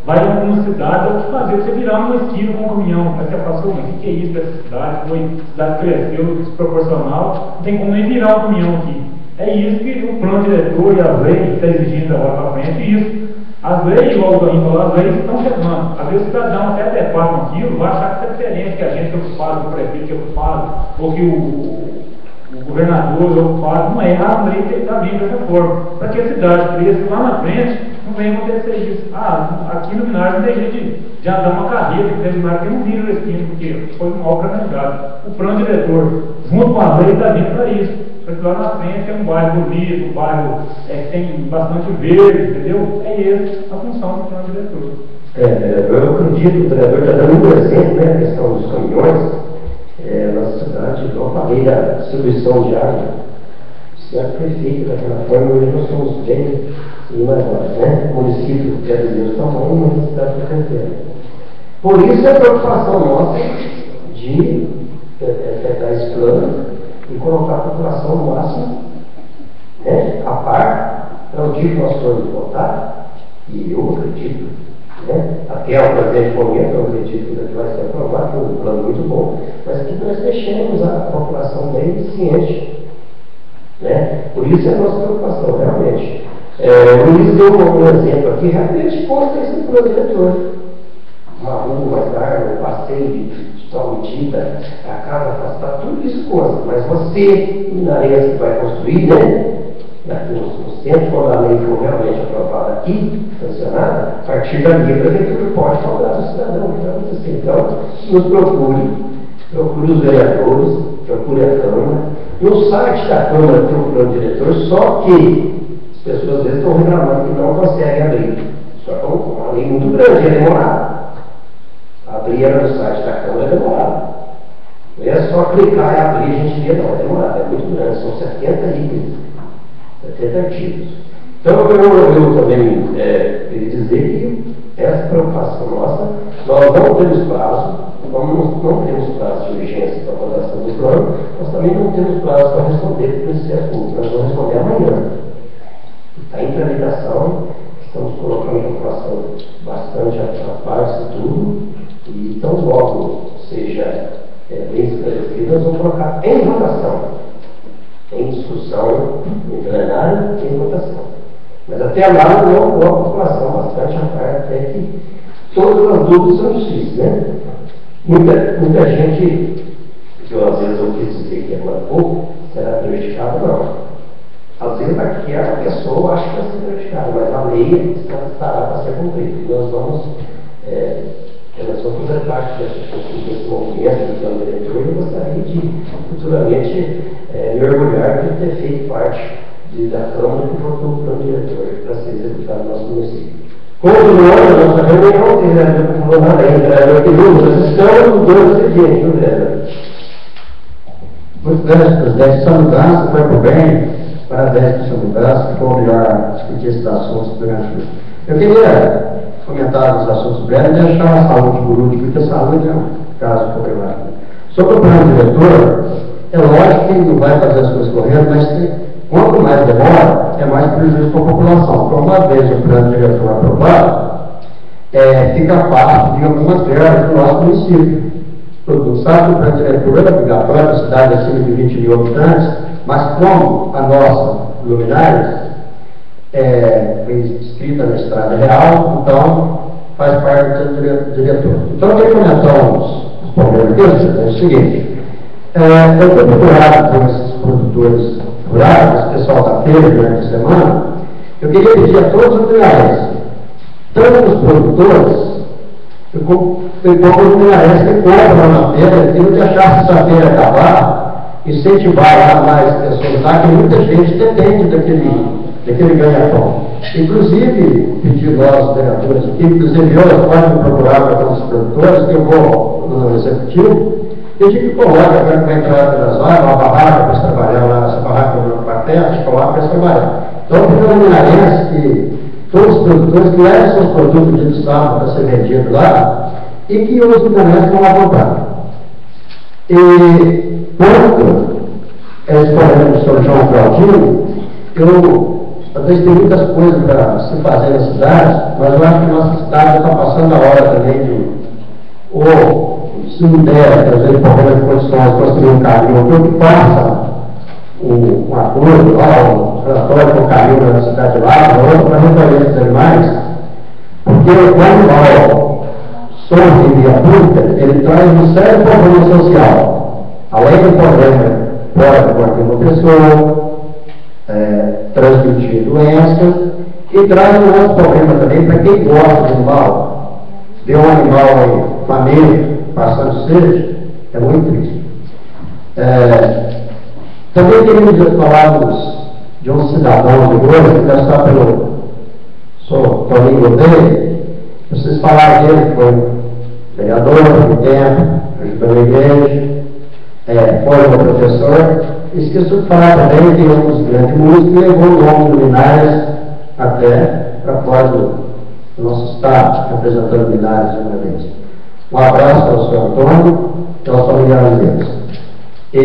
vai em alguma cidade, é o que fazer você virar uma esquina com um caminhão. Aí você fala assim, o que é isso dessa cidade? A cidade cresceu desproporcional, não tem como nem virar um caminhão aqui. É isso que o plano diretor e as leis estão exigindo agora para frente, isso. As leis, igual o Toninho falou, as leis estão chegando. Às vezes o cidadão até adequado com aquilo, vai achar que é diferente, que a gente é ocupado, que o prefeito é ocupado, ou que o governador é ocupado. Não é, a lei está vindo dessa forma. Para que a cidade cresça lá na frente, não vem acontecer isso. Aqui no Linares não tem gente de andar uma carreira que tem Linares, que não vira o esquina, porque foi uma obra planejada. O plano diretor, junto com a lei, está vindo para isso. Porque lá na frente é um bairro bonito, um bairro que tem bastante verde, entendeu? É essa a função do plano diretor.
Eu acredito, o vereador está dando um exemplo, né, a questão dos caminhões. Na cidade, eu falei da distribuição de água. Se é prefeito daquela forma, hoje nós somos bem e maiores, né? O município quer dizer o tamanho, mas a cidade está crescendo. Por isso a preocupação nossa de pegar esse plano e colocar a população no máximo, né, a par, para o dia que nós formos votar, e eu acredito, né, até o presente momento, eu acredito que vai ser aprovado, foi um plano muito bom, mas que nós deixemos a população bem ciente, né, por isso é a nossa preocupação, realmente. O Luiz deu um exemplo aqui, realmente consta esse plano diretor. Uma rua, uma carne, um passeio de tal medida, a casa afastada, tudo isso consta. Mas você, linarense, que vai construir, né? Aqui no centro, quando a lei for realmente aprovada aqui, sancionada, a partir dali a prefeitura pode cobrar do cidadão o que vai acontecer. Então, nos procure os vereadores, procure a Câmara. No site da Câmara tem um plano diretor, só que as pessoas às vezes estão reclamando que não conseguem abrir. Só que é uma lei muito grande, é demorado. Abrir ela no site da Câmara é demorado. Não é só clicar e abrir, a gente vê, não, é demorado, é muito grande, são 70 itens, 70 artigos. Então eu também queria dizer que essa preocupação nossa, nós não temos prazo, não temos prazo de urgência para a votação do plano, nós também não temos prazo para responder para o Ministério Público, nós vamos responder amanhã. Está em tramitação, estamos colocando a população bastante a par disso tudo. E tão logo seja bem esclarecido, nós vamos colocar em votação, em discussão, em plenário, em votação. Mas até lá eu coloco a população bastante a par, até que todas as dúvidas são difíceis, né? Muita gente, que às vezes eu quis dizer que agora pouco, será prejudicada, não. Às vezes aqui a pessoa acha que vai ser prejudicada, mas a lei estará para ser cumprida. E nós vamos fazer parte desse movimento do plano diretor e eu gostaria de futuramente me orgulhar de ter feito parte da Câmara que votou o plano diretor para ser executado no nosso município. Continuando a nossa reunião, o vereador não falou nada ainda, vereador Peru, nós estamos no 2 de setembro, viu, vereador?
Muito bem, presidente. Essa mudança foi por bem, parabéns por essa mudança, ficou melhor discutir esses assuntos durante o. Eu queria comentar os assuntos breves e deixar a saúde por último, porque a saúde é um caso problemático. Sobre o plano diretor, É lógico que não vai fazer as coisas correndo, mas quanto mais demora, é mais prejuízo para a população. Então, uma vez o plano diretor aprovado, fica fácil de algumas verbas do nosso município. Todo mundo sabe que o plano diretor é obrigatório para cidade acima de 20 mil habitantes, mas como a nossa luminária foi inscrita na Estrada Real, então faz parte do plano diretor. Então, eu queria comentar uns problemas aqui, é o seguinte. Eu estou procurado por esses produtores rurais, esse pessoal da feira durante a semana. Eu queria pedir a todos os luminarenses, tanto os produtores, como os luminarenses que compram lá na feira, e não deixar essa feira acabar, incentivar lá mais pessoas lá, que muita gente depende daquele ganha-pão. Inclusive, pedir nós, vereadores aqui, inclusive eu, podem me procurar para todos os produtores, que eu vou no executivo. Eu digo que coloca, agora que vai entrar pelas horas, uma barraca para trabalhar lá, essa barraca no quartel, a gente coloca para trabalhar. Então, eu queria luminarense que todos os produtores que levem seus produtos de sábado para ser vendido lá e que os luminarenses vão lá comprar. E, quanto esse problema do São João Claudinho, às vezes tem muitas coisas para se fazer na cidade, mas eu acho que a nossa cidade está passando a hora também de, se não der, às vezes, problema de condições, construir um caminho, que faça um acordo lá, um relatório com o caminho da cidade lá, para recolher esses animais, porque quando o mal surge em via pública, ele traz um sério problema social. Além do problema, pode morrer uma pessoa, transmitir doença, e traz um outro problema também para quem gosta de animal. Ver um animal aí, família, passando sede, é muito triste. Também queríamos falar de um cidadão de hoje, que já está pelo Toninho Godoy. Vocês falaram dele, que foi vereador por tempo, ajudou a igreja, foi meu professor. Esqueci de falar também que é um dos grandes músicos que levou o nome de Linares até para fora do nosso estado, representando Linares uma vez. Um abraço ao senhor Antônio e aos familiares deles. E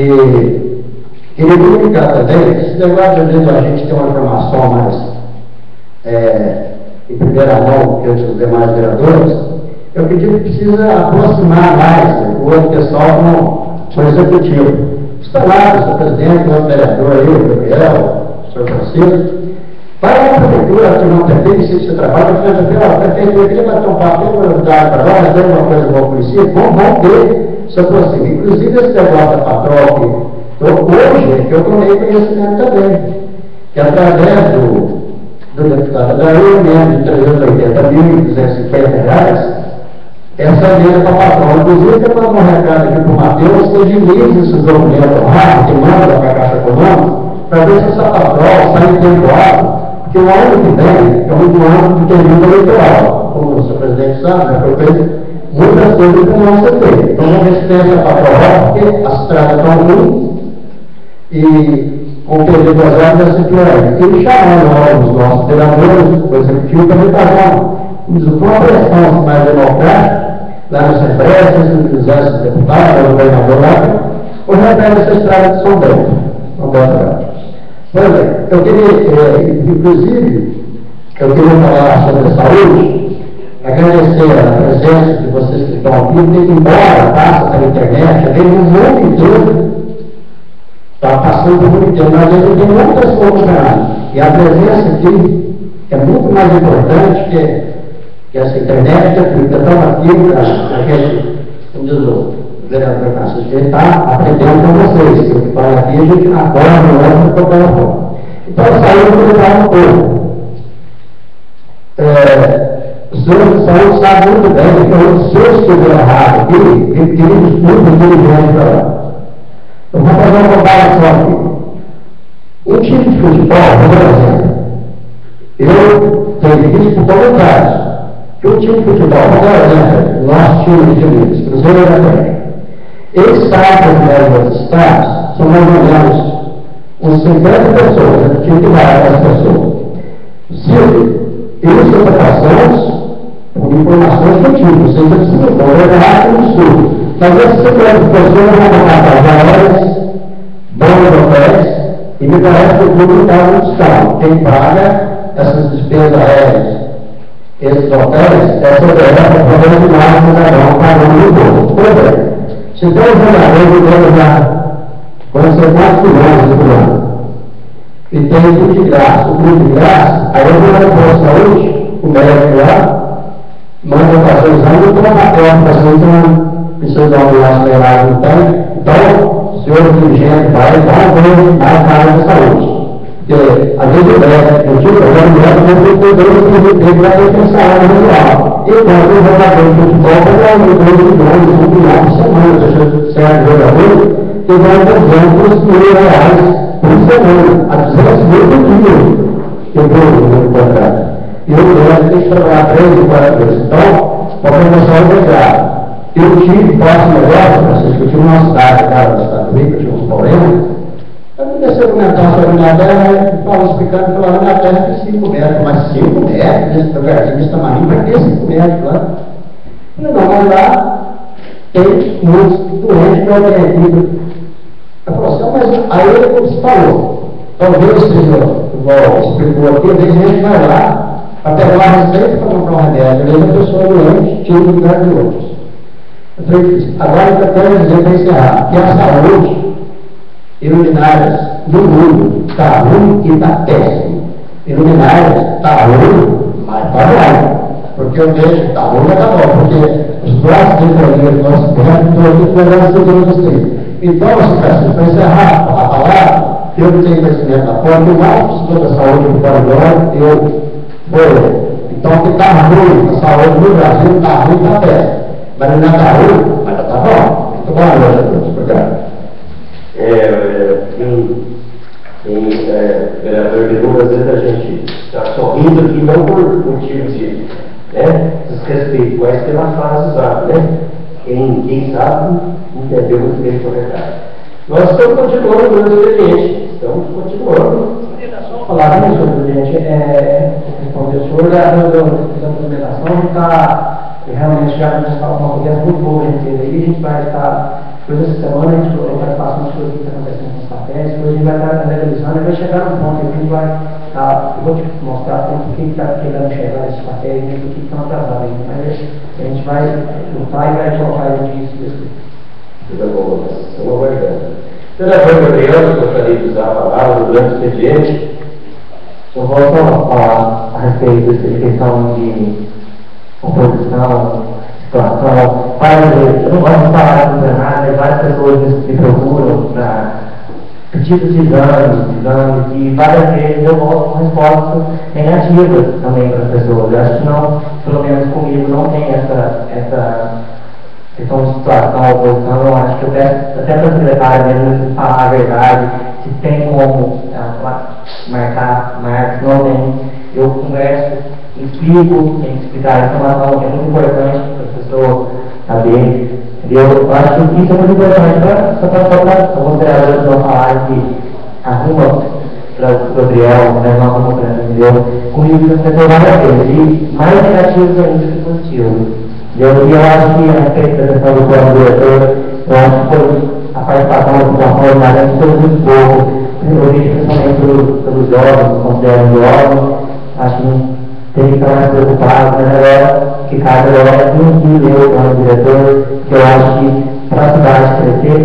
queria comunicar também, esse negócio, às vezes, a gente tem uma informação mais em primeira mão que os demais vereadores. Eu acredito que precisa aproximar mais o outro pessoal com o executivo. Está lá, o senhor presidente, o outro vereador aí, o Gabriel, o senhor Francisco. Vai na prefeitura, que não tem que se trabalha, a prefeitura queria bater um papo, tem uma novidade para nós, tem uma coisa boa conhecida, vamos ter se aproximar. Inclusive, esse negócio da patrol, hoje, eu tomei conhecimento também, que através do deputado Daí, mesmo de R$380.250, essa emenda para patrão. Inclusive, eu vou dar um recado aqui para o Matheus, que agilize esses documentos rápidos, que manda para a Caixa Econômica, para ver se essa patrol sai em tempo hábil, porque o ano que vem é um ano de período eleitoral. Como o senhor presidente sabe, foi feito muitas coisas que não se fez. Então, vamos ver se tem essa patrol, porque as estradas estão ruins e com o período das áreas se pior. E chamando os nossos vereadores, o executivo, para me fazer uma pressão mais democrática, lá na Assembleia, se eles fizessem os deputados, o governador lá, ou repete essa estrada de São Bento. Pois bem, eu queria, inclusive, eu queria falar sobre a saúde, agradecer a presença de vocês que estão aqui, porque embora passa pela internet, às vezes o mundo inteiro está passando por mundo inteiro, mas às vezes tem muitas coisas. E a presença aqui é muito mais importante que essa internet, então aqui, a gente, como diz o vereador Francisco, a gente está aprendendo com vocês, que o que fala aqui, a gente acorda, não é para tocar fora. Então, saiu para levar um pouco. O senhor de saúde sabe muito bem que o senhor estiver errado aqui, ele tem um estudo inteligente para lá. Eu vou fazer uma comparação aqui. Um time de futebol, por exemplo, eu tenho que disputar o caso. Que o time de futebol, por exemplo, nosso time de Minas, Cruzeiro da Frente, eles sabem que os estados são mais ou menos uns 50 pessoas, o time que vai as pessoas. Se eles são passados por informações que eu tive, vocês precisam, eu vou errar no estudo. Mas esses 50 pessoas vão botar para as bons hotéis, e me parece que o público está muito estado. Quem paga essas despesas aéreas, esses hotéis, essa é o problema de mais do cidadão pagando no bolso. Por exemplo, se tem um jogador que deve já conhecer 4 milhões por ano, e tem tudo de graça, o tudo de graça, aí eu vou na posto de saúde, o médico lá, manda fazer o exame e toma papel para o paciente, não precisa dar um laço melhor, não tem. Então, o senhor dirigente vai dar um bem mais na área de saúde. Porque, às vezes, eu tive problema de médico, mas eu tenho para ter essa área regional. Então, o jogador de futebol vai ganhar 2 milhões, 1 milhão por semana, se você é jogador, que vai ter 200 mil reais por semana, a 200 mil por dia, que eu vou no contrato. E o médico tem que trabalhar 3 ou 4 vezes. Então, a promoção é legal. Eu tive próximo negócio, Francisco, eu tive uma cidade, cara, no Estado Rico, eu tive uns problemas. Eu comecei a comentar sobre a minha terra, e estava explicando que lá na minha terra tem 5 metros, mas 5 metros, nesse lugarzinho, nesse tamanho, vai ter 5 metros lá. Eu falei, não, mas lá tem muitos doentes que eu tenho aqui. Eu falei assim, mas aí ele falou, talvez seja, igual explicou aqui, às vezes a gente vai lá para pegar uma receita para comprar um remédio, às vezes a pessoa doente tira o lugar de outros. Eu falei, agora eu quero dizer para encerrar, que a saúde iluminárias no mundo está ruim e está péssimo. Iluminárias está ruim, mas está bom. Porque eu vejo que está ruim, mas está bom. Porque os braços de economia do nosso governo estão aqui para nós todos vocês. Então, para encerrar a palavra, eu que tenho conhecimento da forma, o mais precisou da saúde do Paraguai, eu vou. Então, o que está ruim, a saúde no Brasil está ruim, está péssimo. Mas não está ruim, mas está bom. Muito boa noite a todos. Obrigado.
Vereador Biruba, às vezes a gente está sorrindo aqui, não por motivos de desrespeito, mas pela frase usada, né? Quem sabe entendeu muito bem o comentário. Nós estamos continuando no meu expediente, estamos continuando.
Só falar isso, presidente, responder o senhor, a documentação está realmente já está uma conversa muito boa a gente aí, a gente vai estar. Depois dessa semana, a gente vai passar umas coisas que estão acontecendo com os papéis, depois a gente vai estar analisando e vai chegar num ponto que a gente vai estar. Eu vou te mostrar o que está querendo chegar esses papéis e o que estão atrasados ainda. Mas a gente vai lutar e vai colocar isso nisso.
Tudo bom, estamos aguardando. Vereador Gabriel, eu gostaria de usar a palavra durante o expediente.
Eu vou só falar a respeito dessa questão de oposição. Várias vezes, eu não gosto de falar com nada, várias pessoas me procuram para pedidos de exames, e várias vezes eu volto com respostas negativas também para as pessoas. Eu acho que não, pelo menos comigo, não tem essa questão de situação, oposição. Eu acho que eu peço até para a secretária mesmo falar a verdade, se tem como marcar, não tem. Eu converso, explico, tem que explicar a informação, que é muito importante para a pessoa saber. Eu acho que isso é muito importante, só para alguns vereadores não falarem que arruma para o Gabriel, mas não arruma para mim, entendeu? Comigo as pessoas várias vezes, e mais negativos ainda que positivos. E eu acho que a respeito da questão do plano diretor, eu acho que foi a participação da população foi muito pouco. Eu vejo principalmente pelos jovens, considero jovens, acho que tem que estar mais preocupado, mas agora que cabe agora incluir o plano diretor, que eu acho que para a cidade crescer,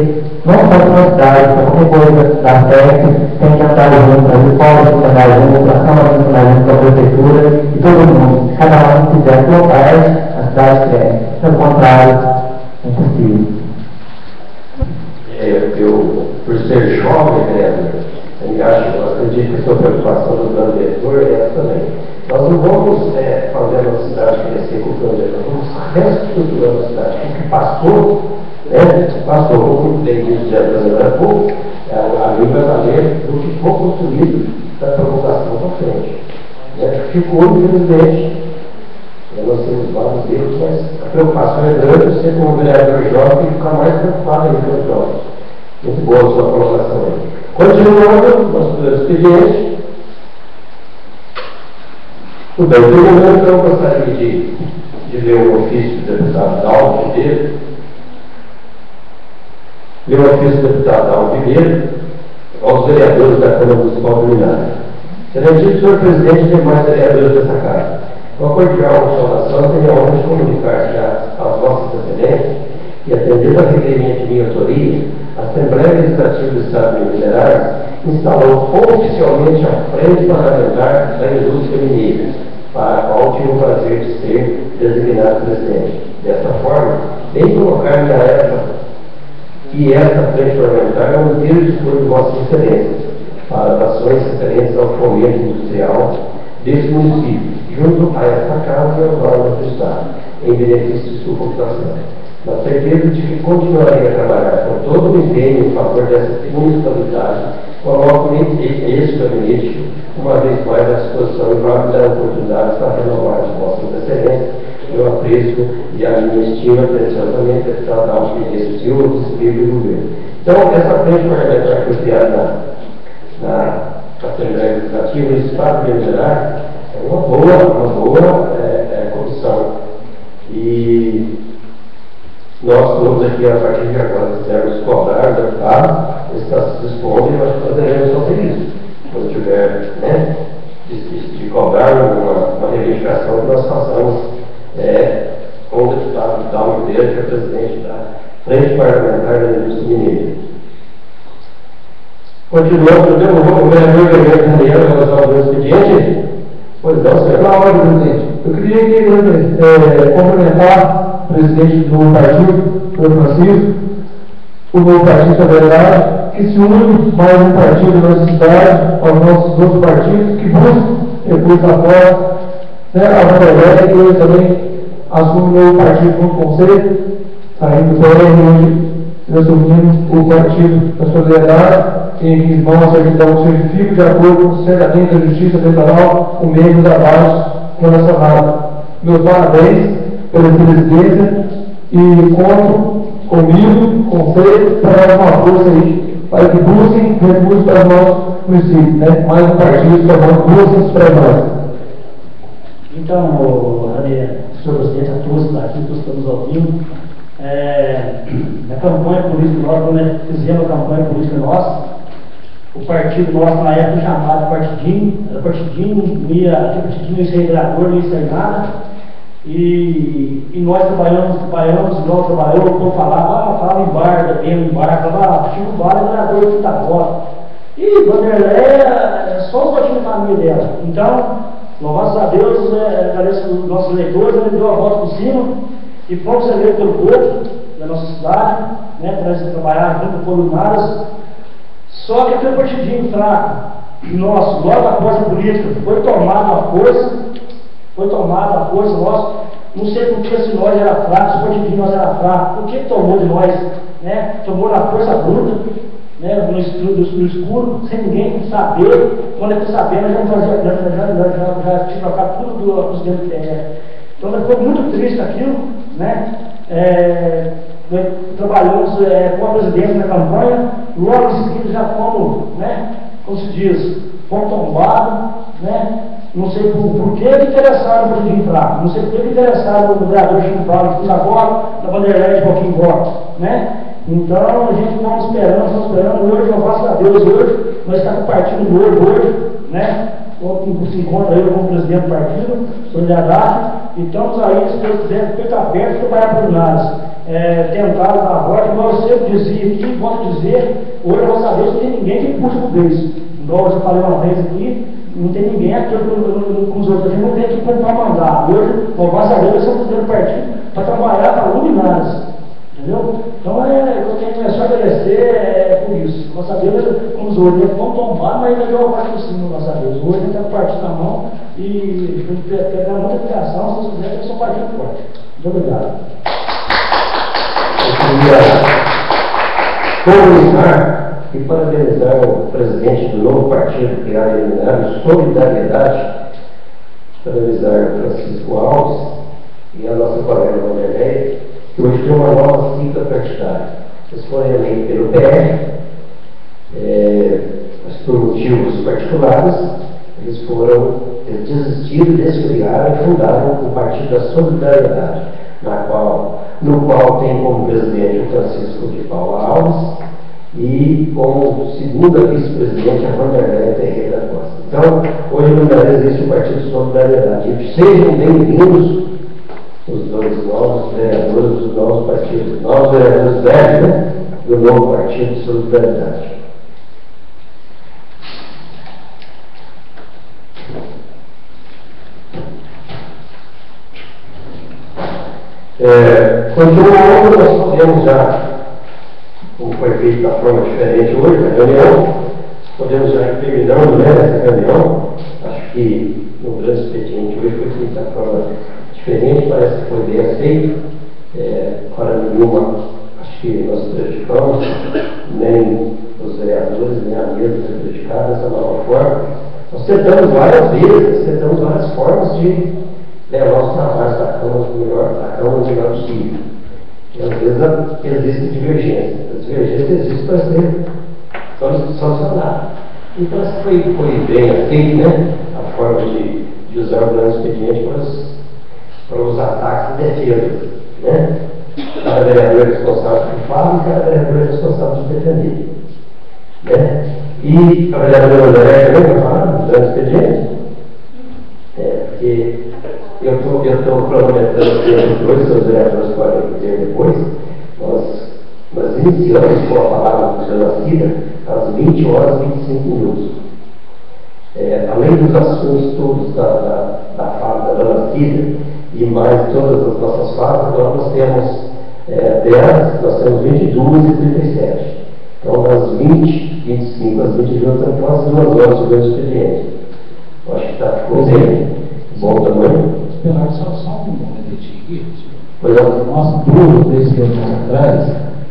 não só para a cidade, para qualquer coisa dar certo, tem que andar junto, as escolas têm que andar junto, a Câmara tem que andar junto com a Prefeitura e todo mundo. Se cada um fizer a sua parte, a cidade cresce. Pelo contrário, é impossível.
Eu, por ser jovem, eu acredito que a sua preocupação do plano diretor é essa também. Nós não vamos fazer a nossa cidade crescer com o plano diretor, vamos reestruturando a cidade. O que passou, como tem dito de Adriana pouco, a lei vai valer do que for construído da promulgação para frente. Ficou, infelizmente, nós temos vários erros, mas a preocupação é grande, você como vereador jovem ficar mais preocupado ainda com os jovens. Muito boa a sua colocação aí. Continuando, nosso expediente. Tudo bem, primeiro eu gostaria de ler o ofício do deputado Dalmo Ribeiro. Ler o ofício do deputado Dalmo Ribeiro, aos vereadores da Câmara Municipal de Linares. Excelentíssimo senhor presidente e demais vereadores dessa casa, com a cordial saudação, tenho a honra de comunicar já às vossas excelências que, atendendo a requerimento de minha autoria, a Assembleia Legislativa do Estado de Minas Gerais instalou oficialmente a Frente Parlamentar da Indústria Mineira, para a qual tive o prazer de ser designado presidente. Dessa forma, bem colocar na época que esta frente parlamentar é um inteiro dispor de Vossa Excelência para ações referentes ao fomento industrial desse município, junto a esta casa e aos órgãos do Estado, em benefício de sua população. Na certeza de que continuarei a trabalhar com todo o empenho em favor dessa municipalidade, coloco este gabinete uma vez mais à disposição e para me dar oportunidade para renovar as vossas excelências, meu apreço e a minha estima preciosamente prestada ao ministro Silva, Distrito e Governo. Então, essa frente parlamentar que foi criada na Assembleia Legislativa do Estado de Minas Gerais é uma boa comissão. E nós todos aqui, a partir de agora, quisermos cobrar o deputado, está se dispondo e nós poderemos fazer isso. Quando tiver, né, de cobrar uma reivindicação que nós façamos com o deputado Dalmo Ribeiro, que é presidente da Frente Parlamentar da Indústria Mineira. Continuando, o vereador Guilherme Daniel vai usar o meu expediente. Pois não, senhor.
Na hora, presidente. Eu queria cumprimentar o presidente do novo partido, o Francisco, o novo partido Federal, que se une mais um partido da nossa cidade, aos nossos outros partidos, que buscam recursos afora, a Vanderlei, que hoje também assume o novo partido junto com você, saindo do PL, assumindo o partido da Solidariedade, em que vão a servidão certifica de acordo com o Secretaria da Justiça Eleitoral, o meio dos abaixos relacionados. Meus parabéns pela presidência e conto comigo, com você, para dar uma força aí, para que busquem recursos para o nosso município, né? Mais um partido chamando buscas para nós.
Então, Daniel, senhor presidente, a todos que estão aqui, todos que estamos ouvindo, na campanha política nossa, quando fizemos a campanha política nossa, o partido nosso na época chamado partidinho, era partidinho, partidinho ex-regrador, não ia ser nada, e nós trabalhamos, igual trabalhou, o povo falava em bar, bebendo em bar, falava, Chico Bar é vereador de futebol. E Vanderlei é só os botinhos da família dela. Então, louvado a Deus, agradeço aos nossos eleitores, ele deu a volta por cima e fomos eleitos pelo povo da nossa cidade, né, para nós trabalhar junto com o povo Linares. Só que aquele partidinho fraco, nosso, logo após a política, foi tomada a força nossa. Não sei por que se nós era fraco, se o partidinho nós era fraco, por que tomou de nós, né? Tomou na força bruta, né? No escuro, sem ninguém saber. Quando ele saber, nós já não fazia plano, já tinha trocado tudo dos dentro da terra. Então foi muito triste aquilo, né? Trabalhamos com a presidência na campanha, logo em seguida já fomos, né? Como se diz, fomos tombados, né? Não sei por que interessaram no partidinho fraco, não sei por que interessaram no vereador Chico Paulo, que agora, na Vanderlei de pouquinho embora, né? Então a gente vamos esperando, hoje, graças a Deus, hoje, nós estamos com o partido novo hoje, né? Se encontra eu como presidente do partido, Solidariedade, e estamos aí, se Deus quiser, feito aberto para trabalhar por nós. Tentar dar a voz, como eu sempre dizia aqui, posso dizer, hoje, graças a Deus, não tem ninguém que puxa por isso. Igual eu já falei uma vez aqui, não tem ninguém aqui com os outros, a gente não tem que comprar mandado. Hoje, graças a Deus, eu sou presidente do partido para trabalhar para o Linares. Entendeu? Então, eu tenho que só agradecer por isso. Graças a Deus, como os outros, eles vão tombar, mas ainda deu a voz por cima, graças a Deus. Hoje, a gente está com o partido na mão e pegar muita educação, se vocês quiserem, eu sou partido forte. Muito obrigado.
Eu queria comunicar e parabenizar o presidente do novo partido criado em Linares, Solidariedade, parabenizar o Francisco Alves e a nossa colega Vanderlei, que hoje tem uma nova sigla partidária. Eles foram eleitos pelo PR, mas por motivos particulares, eles desistiram, desfiliaram e fundaram o Partido da Solidariedade, no qual tem como presidente o Francisco de Paula Alves e como segunda vice-presidente a Vanderleia Ferreira da Costa. Então, hoje no Brasil existe o Partido Solidariedade. Sejam bem-vindos os dois novos vereadores do novo partido, novos vereadores velhos, né, do novo Partido Solidariedade. Continuando, nós podemos já, como foi feito da forma diferente hoje, a reunião, podemos já ir terminando, né, essa reunião. Acho que no grande expediente hoje foi feito da forma diferente, parece que foi bem aceito. Hora nenhuma, acho que nós prejudicamos, nem os vereadores, nem a mesa foi prejudicada dessa nova forma. Nós tentamos várias vezes, tentamos várias formas de levar os trabalhos da Câmara o melhor possível. E às vezes existe divergência. As divergências existem para ser solucionadas. Então, essa foi bem aceita, né? A forma de usar o grande expediente para os ataques e defesas, né? Cada vereador é responsável por falar e cada vereador é responsável por defender, né? E a vereadora André também vai falar do grande expediente, porque eu estou cronometrando o tempo depois, os vereadores podem dizer depois. Nós iniciamos com a palavra do Dona Cida às 20 horas e 25 minutos. Além dos assuntos todos da fala da Dona Cida e mais todas as nossas falas, agora nós temos 10, nós temos 22 e 37. Então, das 20, 25 às 22, estamos quase 2 horas sobre o expediente. Eu acho que ficou bem bom tamanho.
Esperar só um momentinho aqui.
Pois não.
Nós, 2 anos atrás,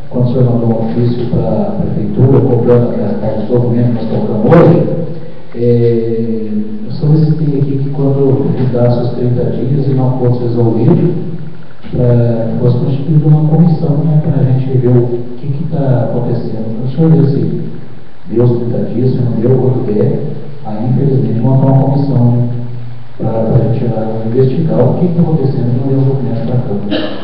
quando o senhor mandou um ofício para a prefeitura, cobrando aquelas cartas de documento que nós colocamos hoje, eu solicitei aqui que quando mudasse os 30 dias e não fosse resolvido, fosse constituída uma comissão, né, para a gente ver o que está acontecendo. O senhor deu os 30 dias, se não deu, quando der, aí infelizmente montar uma comissão, né, para a gente investigar o que está acontecendo e não deu o documento para a Câmara.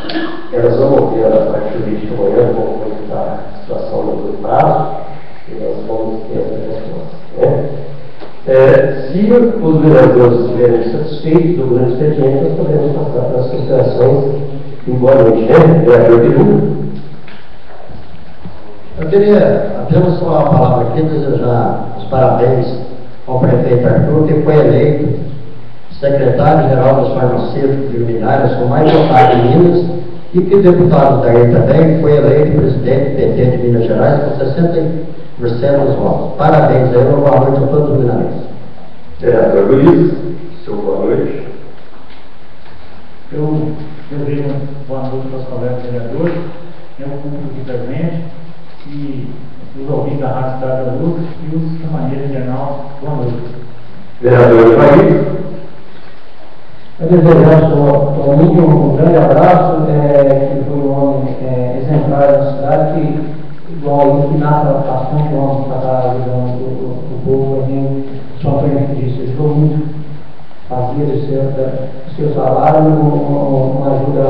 Elas vão ver a parte jurídica amanhã, como está a situação do prazo, e nós vamos ter essa resposta, né? Se os vereadores estiverem satisfeitos do grande expediente, nós podemos passar para as considerações. E boa noite, né? Vereador Peru.
Eu queria apenas falar uma palavra aqui, desejar os parabéns ao prefeito Arthur, que foi eleito secretário-geral das farmacêuticas de Minas, com mais votado em Minas, e que o deputado daí também foi eleito presidente do PT de Minas Gerais com 60% dos votos. Parabéns aí, uma boa noite a todos os minarenses.
Vereador Luiz, seu boa noite.
Eu desejo boa noite aos colegas vereadores, ao público aqui presente, e os ouvintes da Rádio Cidade da Luz e os companheiros de jornal. Boa noite.
Vereador Ivaí.
Eu desejo ao Toninho um grande abraço, que foi um homem exemplar da cidade, que, igual eu, que na adaptação que vamos estar ajudando o povo, a gente só permite disso. Ajudou muito a fazer o seu salário, uma ajuda,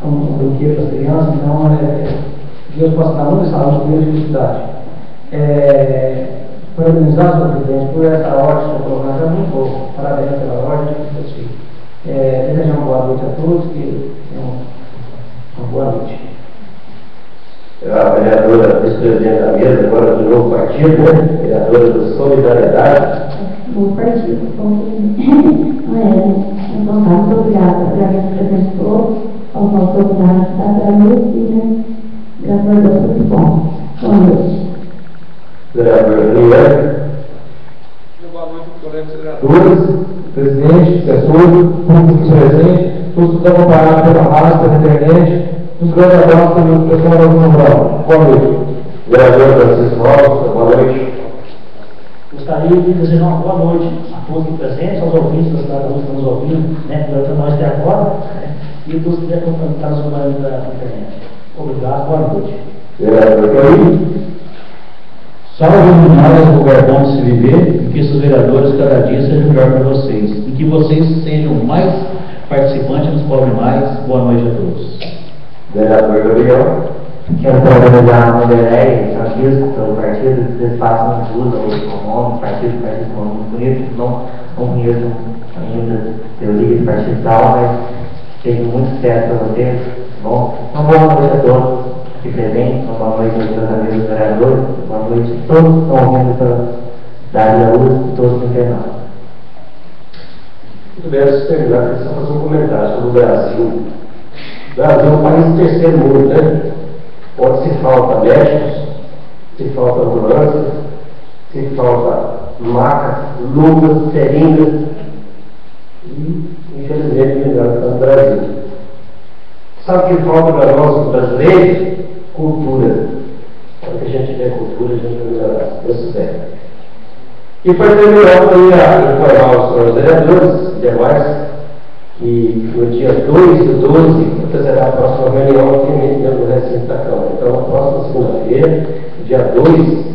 um brinquedo para as crianças. Então, Deus possa dar muita saúde e felicidade. Parabenizar o senhor presidente por essa ordem que está colocando, é muito boa. Parabéns pela ordem que você fez. Desejar uma boa noite a todos, que tenham uma boa noite.
A vereadora vice-presidente da mesa, agora do novo partido, né? Vereadora do Solidariedade.
Novo partido, então tá, muito obrigada. Agradeço o presente todo, ao nosso convidado que está para nós e, graças a Deus, tudo bom. Boa noite.
Vereador Daniel.
Boa noite, colegas vereadores.
Presidente, assessor, público presente, todos que estão acompanhados pela rádio, pela internet, um grande abraço pelo pessoal da Comunidade. Boa noite.
Vereador Francisco Rosa, boa noite.
Gostaria de desejar uma boa noite a todos os presentes, aos ouvintes da cidade da Luz que estão nos ouvindo, né, durante nós até agora, né, e a todos que estão nos acompanhando da internet. Obrigado, boa noite.
Vereador Caí.
Salve Minas, lugar bom de se viver, e que esses vereadores cada dia sejam melhor para vocês. E que vocês sejam mais participantes, nos cobrem mais. Boa noite a todos.
Vereador Gabriel.
Quero parabenizar a Vanderleia, jornalismo, pelo partido, eles passam uns usam hoje com nome, partido com nome muito bonito, não conheço ainda teoria de partido tal, mas tenho muito sucesso para vocês. Bom, uma boa noite a todos aqui presentes, uma boa noite aos meus amigos vereadores, boa noite a todos que estão ouvindo da luz e todos os internautas.
Muito bem, antes de terminar, eu preciso fazer um comentário sobre o Brasil. O Brasil é um país do terceiro mundo, né? Onde se falta médicos, se falta ambulâncias, se falta macas, luvas, seringas. E, infelizmente, melhor está no Brasil. Sabe o que falta para nós, brasileiros? Cultura. Quando a gente tiver cultura, a gente vai melhorar. Deus quiser. E para terminar, eu queria informar os senhores vereadores e demais que no dia 2/12 acontecerá a próxima reunião aqui dentro do recinto da Câmara. Então, na próxima segunda-feira, dia 2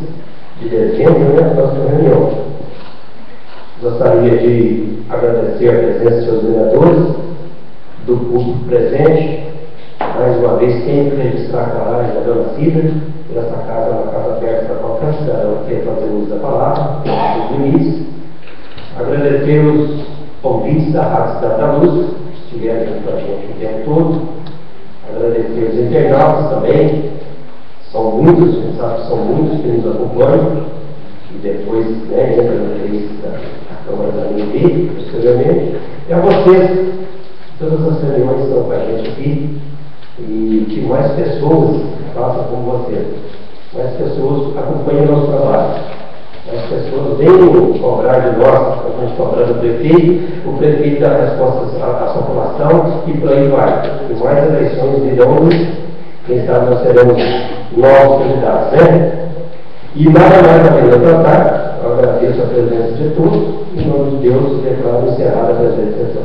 de dezembro, é a próxima reunião. Gostaria de agradecer a presença dos seus vereadores, do público presente. Mais uma vez, quem registrar a palavra da dona Cida, essa casa é uma casa aberta para qualquer cidadão que queira fazer uso da palavra, os limites. Agradecer os convites da Rádio Cidade da Luz, que estiveram junto com a gente o tempo todo. Agradecer os internautas também, são muitos, a gente sabe que são muitos que nos acompanham, e depois entra no release da Câmara da MB, posteriormente. E a vocês, todas as reuniões que estão com a gente aqui, e que mais pessoas façam como você, mais pessoas acompanhem o nosso trabalho, mais pessoas venham cobrar de nós, a gente cobrar do prefeito, o prefeito dá respostas à população e por aí vai. E mais eleições virão, quem sabe nós teremos novos candidatos, né? E nada mais a pena tratar, eu agradeço a presença de todos, em nome de Deus, declaro encerrada a presente sessão.